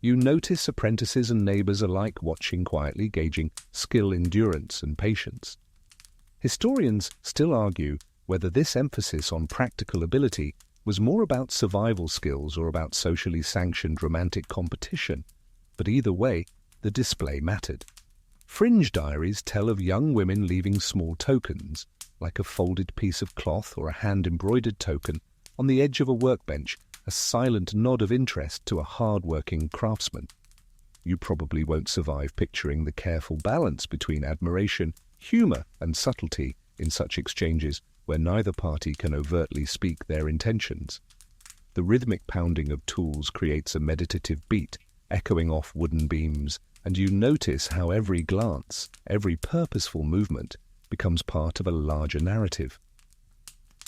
You notice apprentices and neighbors alike watching quietly, gauging skill, endurance, and patience. Historians still argue whether this emphasis on practical ability was more about survival skills or about socially sanctioned romantic competition, but either way, the display mattered. Fringe diaries tell of young women leaving small tokens, like a folded piece of cloth or a hand-embroidered token, on the edge of a workbench, a silent nod of interest to a hard-working craftsman. You probably won't survive picturing the careful balance between admiration, humor, and subtlety in such exchanges where neither party can overtly speak their intentions. The rhythmic pounding of tools creates a meditative beat, echoing off wooden beams and you notice how every glance, every purposeful movement becomes part of a larger narrative.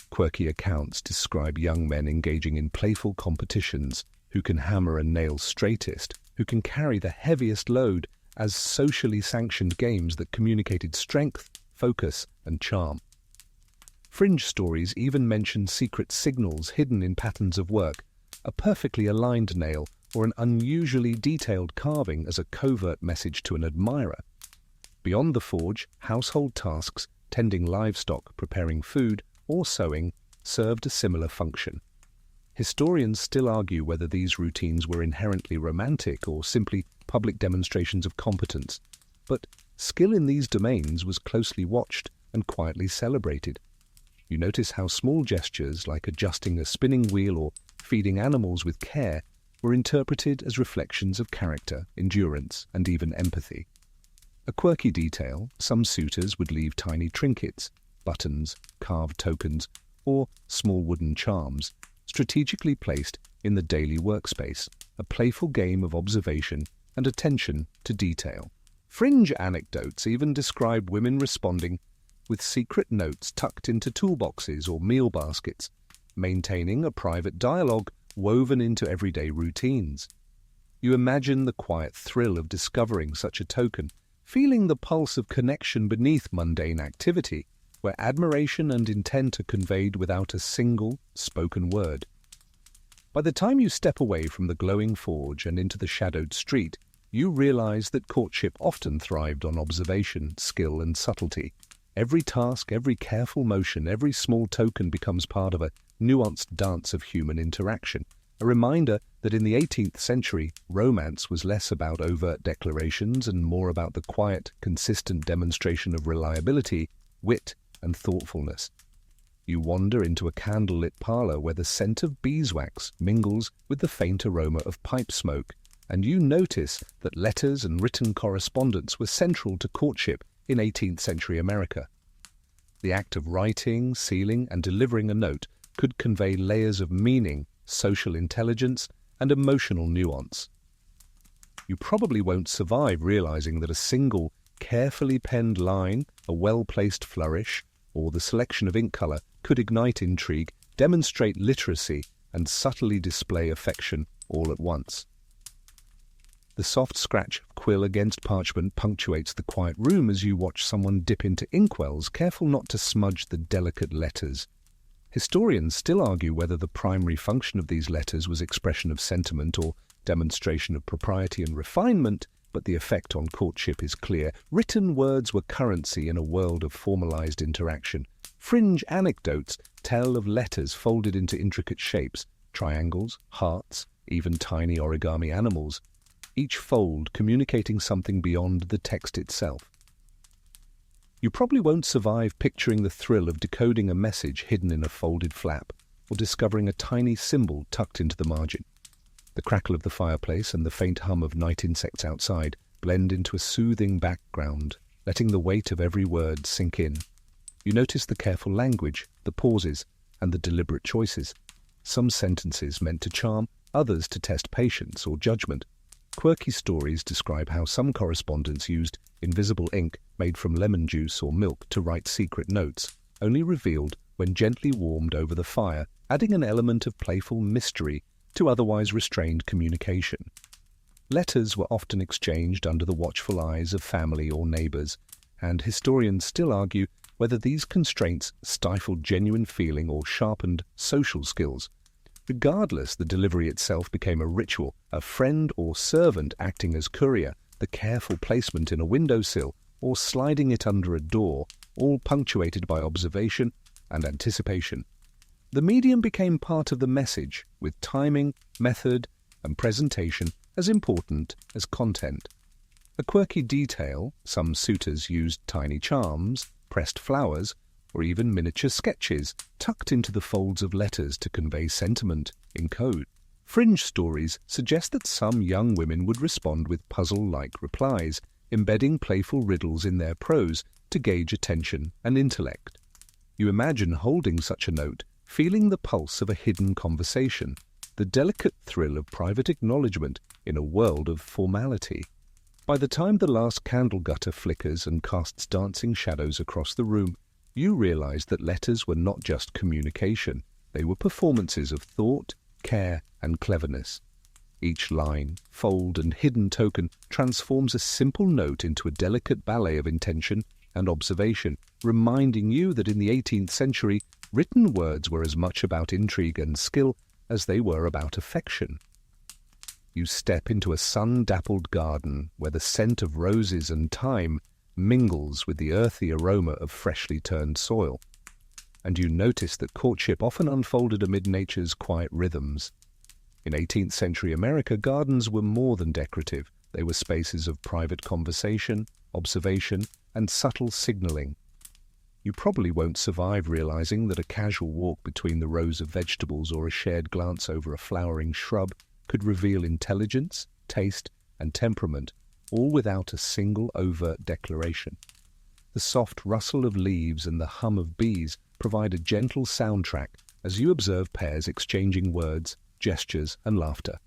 Quirky accounts describe young men engaging in playful competitions, who can hammer and nail straightest, who can carry the heaviest load, as socially sanctioned games that communicated strength, focus, and charm. Fringe stories even mention secret signals hidden in patterns of work, a perfectly aligned nail, or an unusually detailed carving as a covert message to an admirer. Beyond the forge, household tasks, tending livestock, preparing food, or sewing, served a similar function. Historians still argue whether these routines were inherently romantic or simply public demonstrations of competence, but skill in these domains was closely watched and quietly celebrated. You notice how small gestures like adjusting a spinning wheel or feeding animals with care were interpreted as reflections of character, endurance, and even empathy. A quirky detail, some suitors would leave tiny trinkets, buttons, carved tokens, or small wooden charms, strategically placed in the daily workspace, a playful game of observation and attention to detail. Fringe anecdotes even describe women responding with secret notes tucked into toolboxes or meal baskets, maintaining a private dialogue woven into everyday routines. You imagine the quiet thrill of discovering such a token, feeling the pulse of connection beneath mundane activity, where admiration and intent are conveyed without a single spoken word. By the time you step away from the glowing forge and into the shadowed street, you realize that courtship often thrived on observation, skill, and subtlety. Every task, every careful motion, every small token becomes part of a nuanced dance of human interaction, a reminder that in the 18th century, romance was less about overt declarations and more about the quiet, consistent demonstration of reliability, wit, and thoughtfulness. You wander into a candlelit parlor where the scent of beeswax mingles with the faint aroma of pipe smoke, and you notice that letters and written correspondence were central to courtship in 18th century America. The act of writing, sealing, and delivering a note could convey layers of meaning, social intelligence, and emotional nuance. You probably won't survive realizing that a single, carefully penned line, a well-placed flourish, or the selection of ink color could ignite intrigue, demonstrate literacy, and subtly display affection all at once. The soft scratch of quill against parchment punctuates the quiet room as you watch someone dip into inkwells, careful not to smudge the delicate letters. Historians still argue whether the primary function of these letters was expression of sentiment or demonstration of propriety and refinement, but the effect on courtship is clear. Written words were currency in a world of formalized interaction. Fringe anecdotes tell of letters folded into intricate shapes, triangles, hearts, even tiny origami animals, each fold communicating something beyond the text itself. You probably won't survive picturing the thrill of decoding a message hidden in a folded flap or discovering a tiny symbol tucked into the margin. The crackle of the fireplace and the faint hum of night insects outside blend into a soothing background, letting the weight of every word sink in. You notice the careful language, the pauses, and the deliberate choices. Some sentences meant to charm, others to test patience or judgment. Quirky stories describe how some correspondents used invisible ink made from lemon juice or milk to write secret notes, only revealed when gently warmed over the fire, adding an element of playful mystery to otherwise restrained communication. Letters were often exchanged under the watchful eyes of family or neighbors, and historians still argue whether these constraints stifled genuine feeling or sharpened social skills. Regardless, the delivery itself became a ritual, a friend or servant acting as courier, the careful placement in a windowsill, or sliding it under a door, all punctuated by observation and anticipation. The medium became part of the message, with timing, method, and presentation as important as content. A quirky detail, some suitors used tiny charms, pressed flowers, or even miniature sketches tucked into the folds of letters to convey sentiment in code. Fringe stories suggest that some young women would respond with puzzle-like replies, embedding playful riddles in their prose to gauge attention and intellect. You imagine holding such a note, feeling the pulse of a hidden conversation, the delicate thrill of private acknowledgement in a world of formality. By the time the last candle gutter flickers and casts dancing shadows across the room, you realize that letters were not just communication. They were performances of thought, care, and cleverness. Each line, fold, and hidden token transforms a simple note into a delicate ballet of intention and observation, reminding you that in the 18th century, written words were as much about intrigue and skill as they were about affection. You step into a sun-dappled garden where the scent of roses and thyme mingles with the earthy aroma of freshly turned soil, and you notice that courtship often unfolded amid nature's quiet rhythms. In 18th century America, gardens were more than decorative. They were spaces of private conversation, observation, and subtle signaling. You probably won't survive realizing that a casual walk between the rows of vegetables or a shared glance over a flowering shrub could reveal intelligence, taste, and temperament, all without a single overt declaration. The soft rustle of leaves and the hum of bees provide a gentle soundtrack as you observe pairs exchanging words, gestures, and laughter.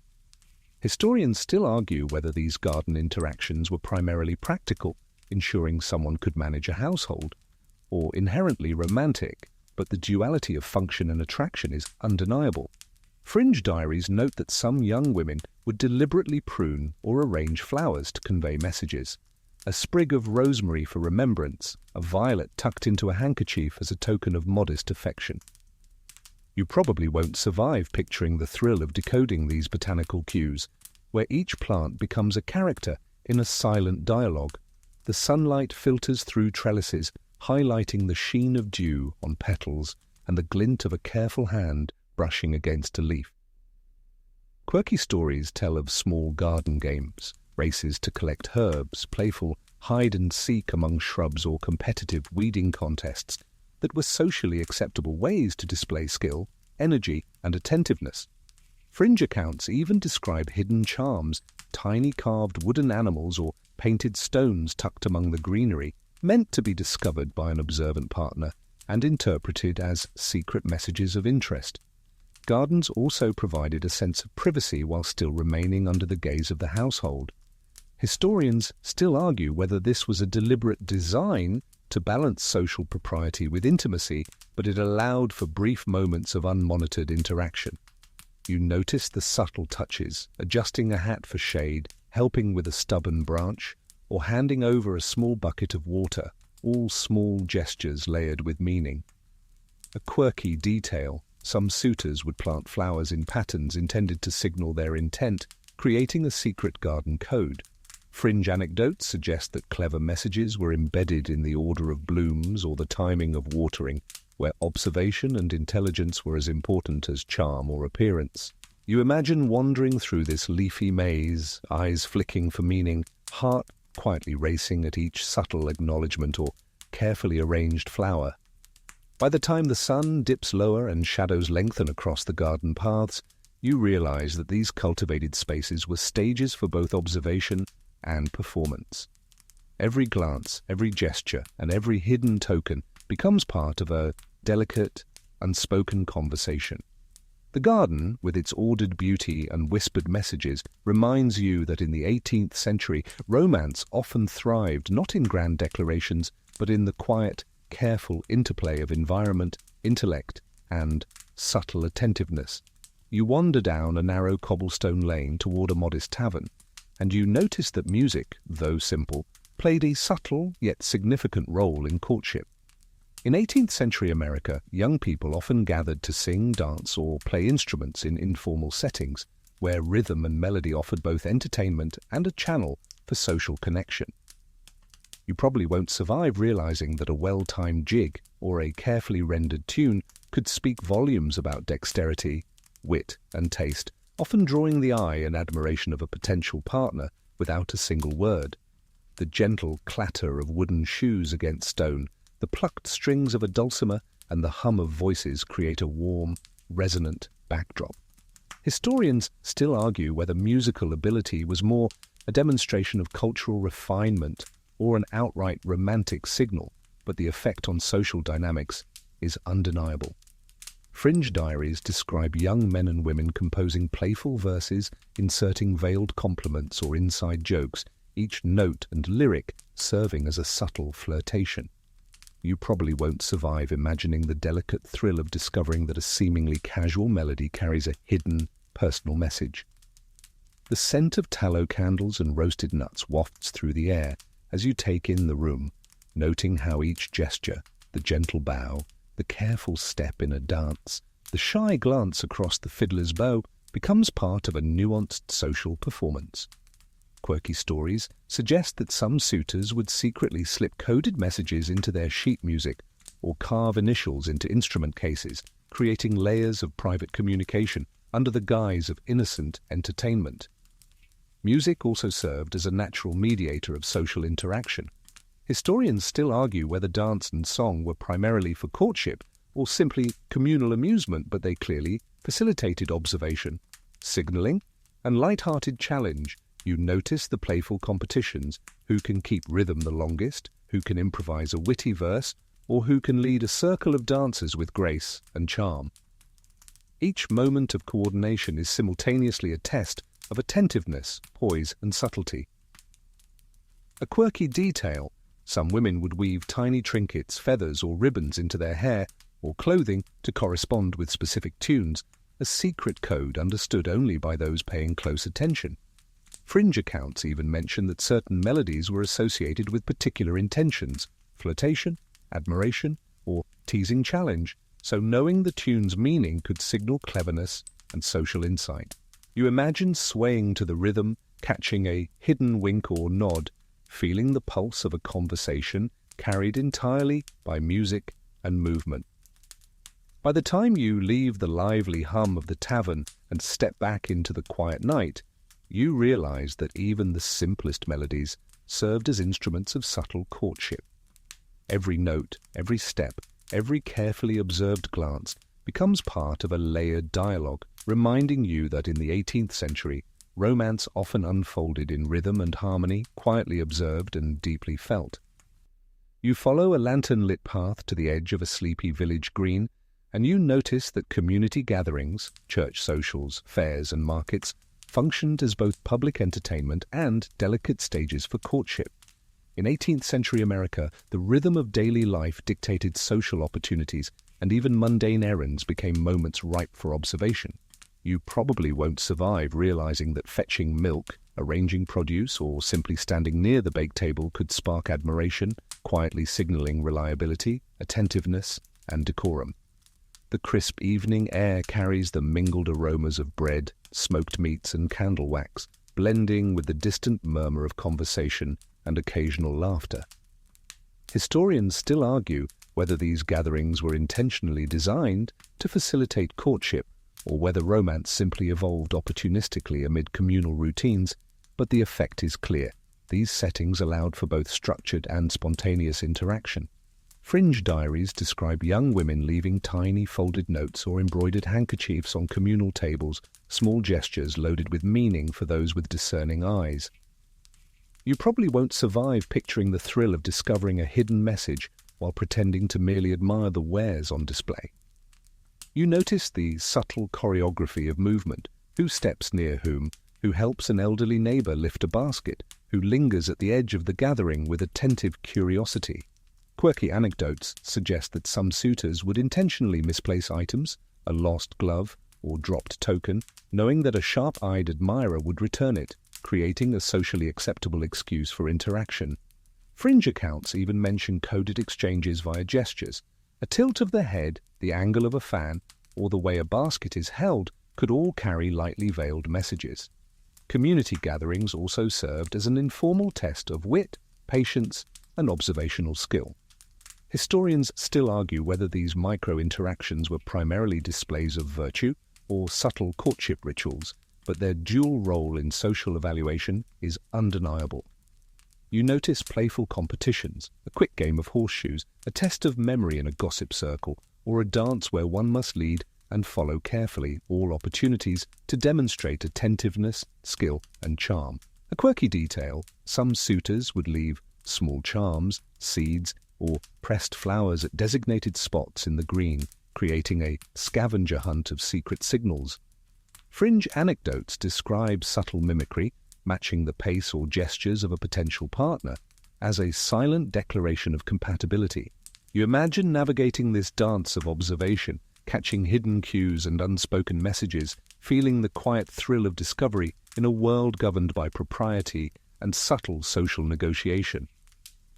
Historians still argue whether these garden interactions were primarily practical, ensuring someone could manage a household, or inherently romantic, but the duality of function and attraction is undeniable. Fringe diaries note that some young women would deliberately prune or arrange flowers to convey messages. A sprig of rosemary for remembrance, a violet tucked into a handkerchief as a token of modest affection. You probably won't survive picturing the thrill of decoding these botanical cues, where each plant becomes a character in a silent dialogue. The sunlight filters through trellises, highlighting the sheen of dew on petals and the glint of a careful hand brushing against a leaf. Quirky stories tell of small garden games, races to collect herbs, playful hide-and-seek among shrubs, or competitive weeding contests that were socially acceptable ways to display skill, energy, and attentiveness. Fringe accounts even describe hidden charms, tiny carved wooden animals or painted stones tucked among the greenery, meant to be discovered by an observant partner and interpreted as secret messages of interest. Gardens also provided a sense of privacy while still remaining under the gaze of the household. Historians still argue whether this was a deliberate design to balance social propriety with intimacy, but it allowed for brief moments of unmonitored interaction. You notice the subtle touches, adjusting a hat for shade, helping with a stubborn branch, or handing over a small bucket of water, all small gestures layered with meaning. A quirky detail: some suitors would plant flowers in patterns intended to signal their intent, creating a secret garden code. Fringe anecdotes suggest that clever messages were embedded in the order of blooms or the timing of watering, where observation and intelligence were as important as charm or appearance. You imagine wandering through this leafy maze, eyes flicking for meaning, heart quietly racing at each subtle acknowledgement or carefully arranged flower. By the time the sun dips lower and shadows lengthen across the garden paths, you realize that these cultivated spaces were stages for both observation and performance. Every glance, every gesture, and every hidden token becomes part of a delicate, unspoken conversation. The garden, with its ordered beauty and whispered messages, reminds you that in the 18th century, romance often thrived not in grand declarations, but in the quiet, careful interplay of environment, intellect, and subtle attentiveness. You wander down a narrow cobblestone lane toward a modest tavern, and you notice that music, though simple, played a subtle yet significant role in courtship. In 18th century America, young people often gathered to sing, dance, or play instruments in informal settings, where rhythm and melody offered both entertainment and a channel for social connection. You probably won't survive realizing that a well-timed jig or a carefully rendered tune could speak volumes about dexterity, wit, and taste, often drawing the eye and admiration of a potential partner without a single word. The gentle clatter of wooden shoes against stone, the plucked strings of a dulcimer, and the hum of voices create a warm, resonant backdrop. Historians still argue whether musical ability was more a demonstration of cultural refinement or an outright romantic signal, but the effect on social dynamics is undeniable. Fringe diaries describe young men and women composing playful verses, inserting veiled compliments or inside jokes, each note and lyric serving as a subtle flirtation. You probably won't survive imagining the delicate thrill of discovering that a seemingly casual melody carries a hidden, personal message. The scent of tallow candles and roasted nuts wafts through the air as you take in the room, noting how each gesture, the gentle bow, the careful step in a dance, the shy glance across the fiddler's bow becomes part of a nuanced social performance. Quirky stories suggest that some suitors would secretly slip coded messages into their sheet music or carve initials into instrument cases, creating layers of private communication under the guise of innocent entertainment. Music also served as a natural mediator of social interaction. Historians still argue whether dance and song were primarily for courtship or simply communal amusement, but they clearly facilitated observation, signaling, and light-hearted challenge. You notice the playful competitions, who can keep rhythm the longest, who can improvise a witty verse, or who can lead a circle of dancers with grace and charm. Each moment of coordination is simultaneously a test of attentiveness, poise, and subtlety. A quirky detail: some women would weave tiny trinkets, feathers, or ribbons into their hair or clothing to correspond with specific tunes, a secret code understood only by those paying close attention. Fringe accounts even mention that certain melodies were associated with particular intentions: flirtation, admiration, or teasing challenge, so knowing the tune's meaning could signal cleverness and social insight. You imagine swaying to the rhythm, catching a hidden wink or nod, feeling the pulse of a conversation carried entirely by music and movement. By the time you leave the lively hum of the tavern and step back into the quiet night, you realize that even the simplest melodies served as instruments of subtle courtship. Every note, every step, every carefully observed glance becomes part of a layered dialogue, reminding you that in the 18th century, romance often unfolded in rhythm and harmony, quietly observed and deeply felt. You follow a lantern-lit path to the edge of a sleepy village green, and you notice that community gatherings, church socials, fairs, and markets functioned as both public entertainment and delicate stages for courtship. In 18th century America, the rhythm of daily life dictated social opportunities, and even mundane errands became moments ripe for observation. You probably won't survive realizing that fetching milk, arranging produce, or simply standing near the bake table could spark admiration, quietly signaling reliability, attentiveness, and decorum. The crisp evening air carries the mingled aromas of bread, smoked meats, and candle wax, blending with the distant murmur of conversation and occasional laughter. Historians still argue whether these gatherings were intentionally designed to facilitate courtship or whether romance simply evolved opportunistically amid communal routines, but the effect is clear. These settings allowed for both structured and spontaneous interaction. Fringe diaries describe young women leaving tiny folded notes or embroidered handkerchiefs on communal tables, small gestures loaded with meaning for those with discerning eyes. You probably won't survive picturing the thrill of discovering a hidden message while pretending to merely admire the wares on display. You notice the subtle choreography of movement: who steps near whom, who helps an elderly neighbor lift a basket, who lingers at the edge of the gathering with attentive curiosity. Quirky anecdotes suggest that some suitors would intentionally misplace items, a lost glove or dropped token, knowing that a sharp-eyed admirer would return it, creating a socially acceptable excuse for interaction. Fringe accounts even mention coded exchanges via gestures. A tilt of the head, the angle of a fan, or the way a basket is held could all carry lightly veiled messages. Community gatherings also served as an informal test of wit, patience, and observational skill. Historians still argue whether these micro-interactions were primarily displays of virtue or subtle courtship rituals, but their dual role in social evaluation is undeniable. You notice playful competitions, a quick game of horseshoes, a test of memory in a gossip circle, or a dance where one must lead and follow carefully, all opportunities to demonstrate attentiveness, skill, and charm. A quirky detail: some suitors would leave small charms, seeds, or pressed flowers at designated spots in the green, creating a scavenger hunt of secret signals. Fringe anecdotes describe subtle mimicry, matching the pace or gestures of a potential partner, as a silent declaration of compatibility. You imagine navigating this dance of observation, catching hidden cues and unspoken messages, feeling the quiet thrill of discovery in a world governed by propriety and subtle social negotiation.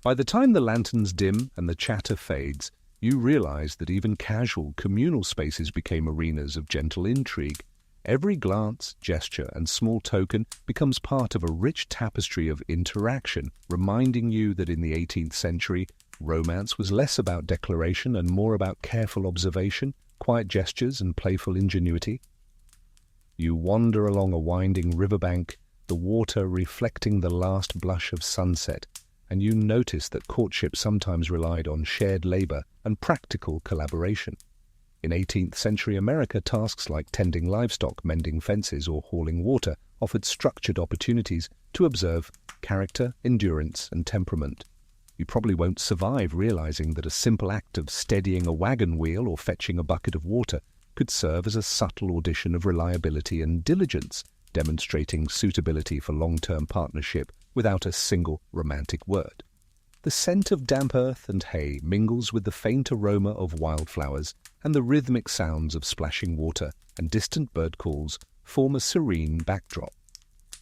By the time the lanterns dim and the chatter fades, you realize that even casual, communal spaces became arenas of gentle intrigue. Every glance, gesture, and small token becomes part of a rich tapestry of interaction, reminding you that in the 18th century, romance was less about declaration and more about careful observation, quiet gestures, and playful ingenuity. You wander along a winding riverbank, the water reflecting the last blush of sunset, and you notice that courtship sometimes relied on shared labor and practical collaboration. In 18th century America, tasks like tending livestock, mending fences, or hauling water offered structured opportunities to observe character, endurance, and temperament. You probably won't survive realizing that a simple act of steadying a wagon wheel or fetching a bucket of water could serve as a subtle audition of reliability and diligence, demonstrating suitability for long-term partnership without a single romantic word. The scent of damp earth and hay mingles with the faint aroma of wildflowers, and the rhythmic sounds of splashing water and distant bird calls form a serene backdrop.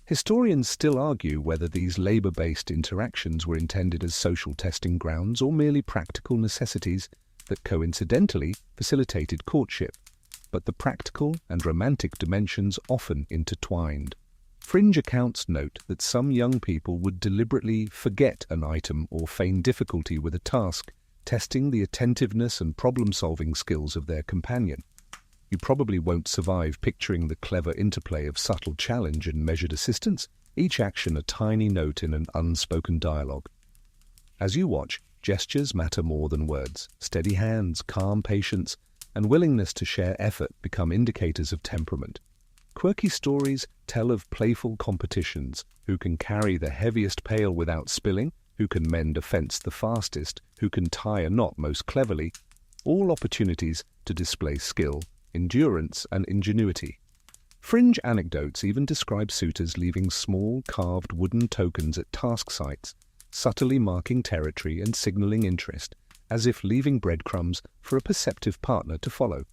Historians still argue whether these labor-based interactions were intended as social testing grounds or merely practical necessities that coincidentally facilitated courtship, but the practical and romantic dimensions often intertwined. Fringe accounts note that some young people would deliberately forget an item or feign difficulty with a task, testing the attentiveness and problem-solving skills of their companion. You probably won't survive picturing the clever interplay of subtle challenge and measured assistance, each action a tiny note in an unspoken dialogue. As you watch, gestures matter more than words. Steady hands, calm patience, and willingness to share effort become indicators of temperament. Quirky stories tell of playful competitions, who can carry the heaviest pail without spilling, who can mend a fence the fastest, who can tie a knot most cleverly, all opportunities to display skill, endurance, and ingenuity. Fringe anecdotes even describe suitors leaving small, carved wooden tokens at task sites, subtly marking territory and signaling interest, as if leaving breadcrumbs for a perceptive partner to follow.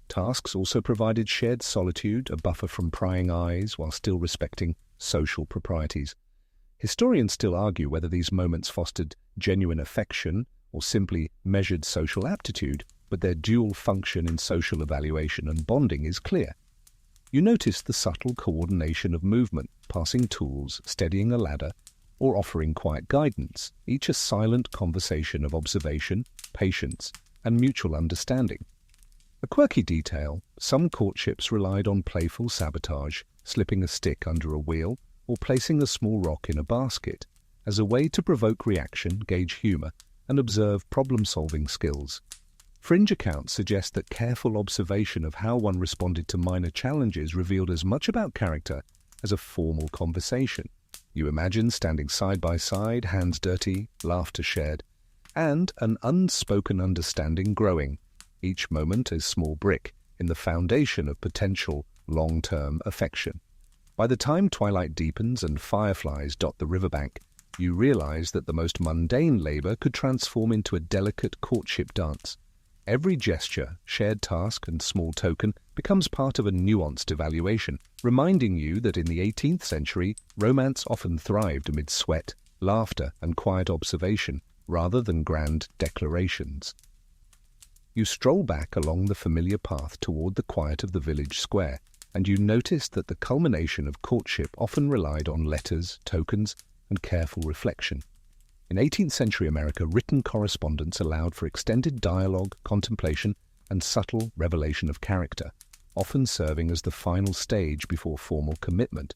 Tasks also provided shared solitude, a buffer from prying eyes, while still respecting social proprieties. Historians still argue whether these moments fostered genuine affection or simply measured social aptitude, but their dual function in social evaluation and bonding is clear. You notice the subtle coordination of movement, passing tools, steadying a ladder, or offering quiet guidance, each a silent conversation of observation, patience, and mutual understanding. A quirky detail, some courtships relied on playful sabotage, slipping a stick under a wheel or placing a small rock in a basket, as a way to provoke reaction, gauge humor, and observe problem-solving skills. Fringe accounts suggest that careful observation of how one responded to minor challenges revealed as much about character as a formal conversation. You imagine standing side by side, hands dirty, laughter shared, and an unspoken understanding growing, each moment a small brick in the foundation of potential long-term affection. By the time twilight deepens and fireflies dot the riverbank, you realize that the most mundane labor could transform into a delicate courtship dance. Every gesture, shared task, and small token becomes part of a nuanced evaluation, reminding you that in the 18th century, romance often thrived amid sweat, laughter, and quiet observation, rather than grand declarations. You stroll back along the familiar path toward the quiet of the village square, and you notice that the culmination of courtship often relied on letters, tokens, and careful reflection. In 18th century America, written correspondence allowed for extended dialogue, contemplation, and subtle revelation of character, often serving as the final stage before formal commitment.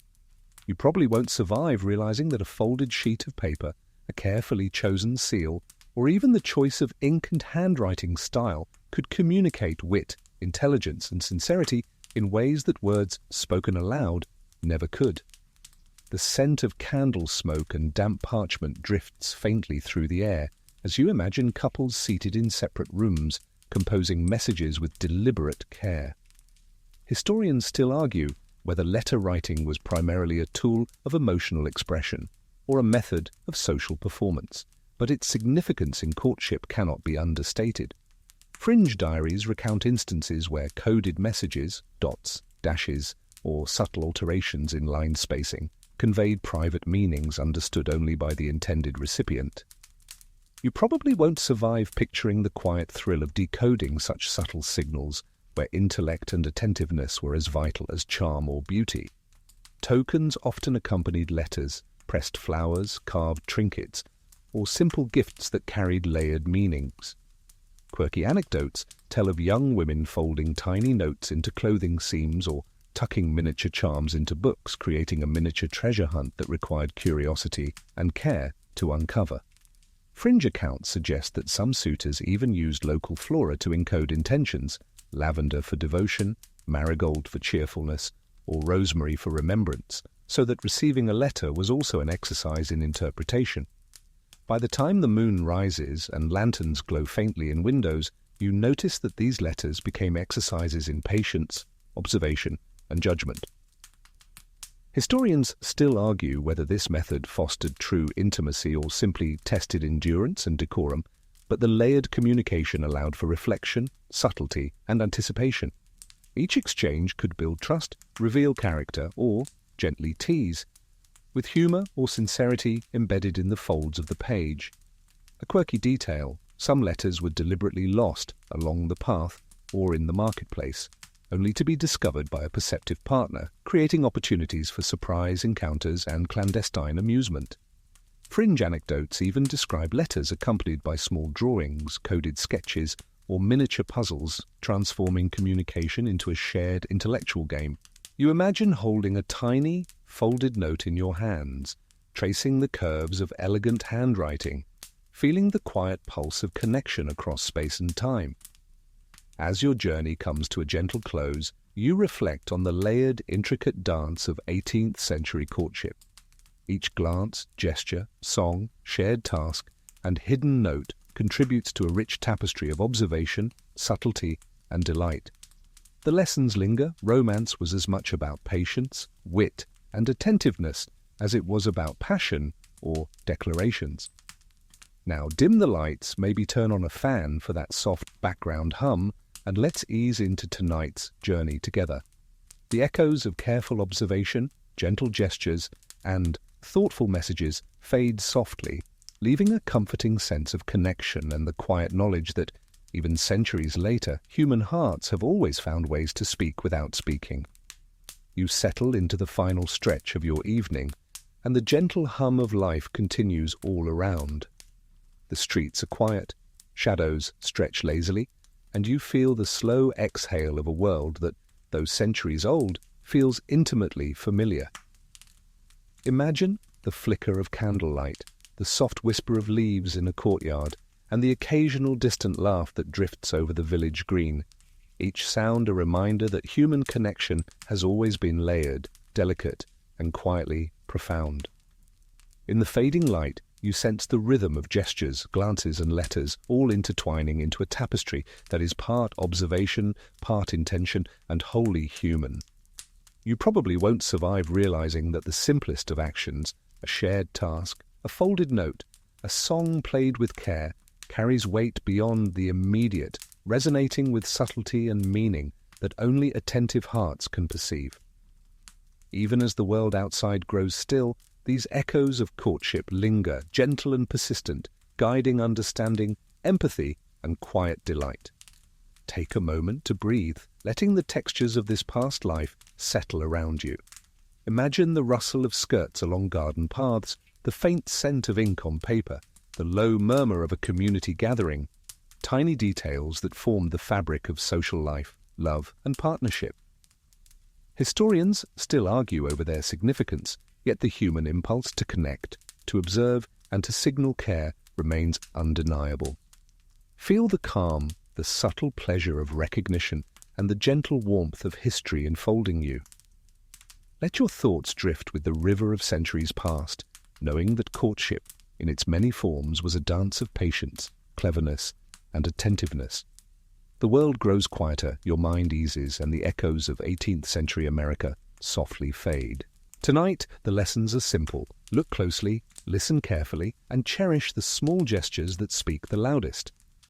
You probably won't survive realizing that a folded sheet of paper, a carefully chosen seal, or even the choice of ink and handwriting style could communicate wit, intelligence, and sincerity in ways that words spoken aloud never could. The scent of candle smoke and damp parchment drifts faintly through the air as you imagine couples seated in separate rooms, composing messages with deliberate care. Historians still argue whether letter writing was primarily a tool of emotional expression or a method of social performance, but its significance in courtship cannot be understated. Fringe diaries recount instances where coded messages, dots, dashes, or subtle alterations in line spacing conveyed private meanings understood only by the intended recipient. You probably won't survive picturing the quiet thrill of decoding such subtle signals where intellect and attentiveness were as vital as charm or beauty. Tokens often accompanied letters, pressed flowers, carved trinkets, or simple gifts that carried layered meanings. Quirky anecdotes tell of young women folding tiny notes into clothing seams or tucking miniature charms into books, creating a miniature treasure hunt that required curiosity and care to uncover. Fringe accounts suggest that some suitors even used local flora to encode intentions, lavender for devotion, marigold for cheerfulness, or rosemary for remembrance, so that receiving a letter was also an exercise in interpretation. By the time the moon rises and lanterns glow faintly in windows, you notice that these letters became exercises in patience, observation, and judgment. Historians still argue whether this method fostered true intimacy or simply tested endurance and decorum, but the layered communication allowed for reflection, subtlety, and anticipation. Each exchange could build trust, reveal character, or gently tease, with humor or sincerity embedded in the folds of the page. A quirky detail: some letters were deliberately lost along the path or in the marketplace, only to be discovered by a perceptive partner, creating opportunities for surprise encounters and clandestine amusement. Fringe anecdotes even describe letters accompanied by small drawings, coded sketches, or miniature puzzles, transforming communication into a shared intellectual game. You imagine holding a tiny, folded note in your hands, tracing the curves of elegant handwriting, feeling the quiet pulse of connection across space and time. As your journey comes to a gentle close, you reflect on the layered, intricate dance of 18th century courtship. Each glance, gesture, song, shared task, and hidden note contributes to a rich tapestry of observation, subtlety, and delight. The lessons linger. Romance was as much about patience, wit, and attentiveness as it was about passion or declarations. Now dim the lights, maybe turn on a fan for that soft background hum, and let's ease into tonight's journey together. The echoes of careful observation, gentle gestures, and thoughtful messages fade softly, leaving a comforting sense of connection and the quiet knowledge that, even centuries later, human hearts have always found ways to speak without speaking. You settle into the final stretch of your evening, and the gentle hum of life continues all around. The streets are quiet, shadows stretch lazily, and you feel the slow exhale of a world that, though centuries old, feels intimately familiar. Imagine the flicker of candlelight, the soft whisper of leaves in a courtyard, and the occasional distant laugh that drifts over the village green, each sound a reminder that human connection has always been layered, delicate, and quietly profound. In the fading light, you sense the rhythm of gestures, glances, and letters, all intertwining into a tapestry that is part observation, part intention, and wholly human. You probably won't survive realizing that the simplest of actions, a shared task, a folded note, a song played with care, carries weight beyond the immediate, resonating with subtlety and meaning that only attentive hearts can perceive. Even as the world outside grows still, these echoes of courtship linger, gentle and persistent, guiding understanding, empathy, and quiet delight. Take a moment to breathe, letting the textures of this past life settle around you. Imagine the rustle of skirts along garden paths, the faint scent of ink on paper, the low murmur of a community gathering, tiny details that form the fabric of social life, love, and partnership. Historians still argue over their significance, yet the human impulse to connect, to observe, and to signal care remains undeniable. Feel the calm, the subtle pleasure of recognition, and the gentle warmth of history enfolding you. Let your thoughts drift with the river of centuries past, knowing that courtship, in its many forms, was a dance of patience, cleverness, and attentiveness. The world grows quieter, your mind eases, and the echoes of 18th century America softly fade. Tonight, the lessons are simple. Look closely, listen carefully, and cherish the small gestures that speak the loudest.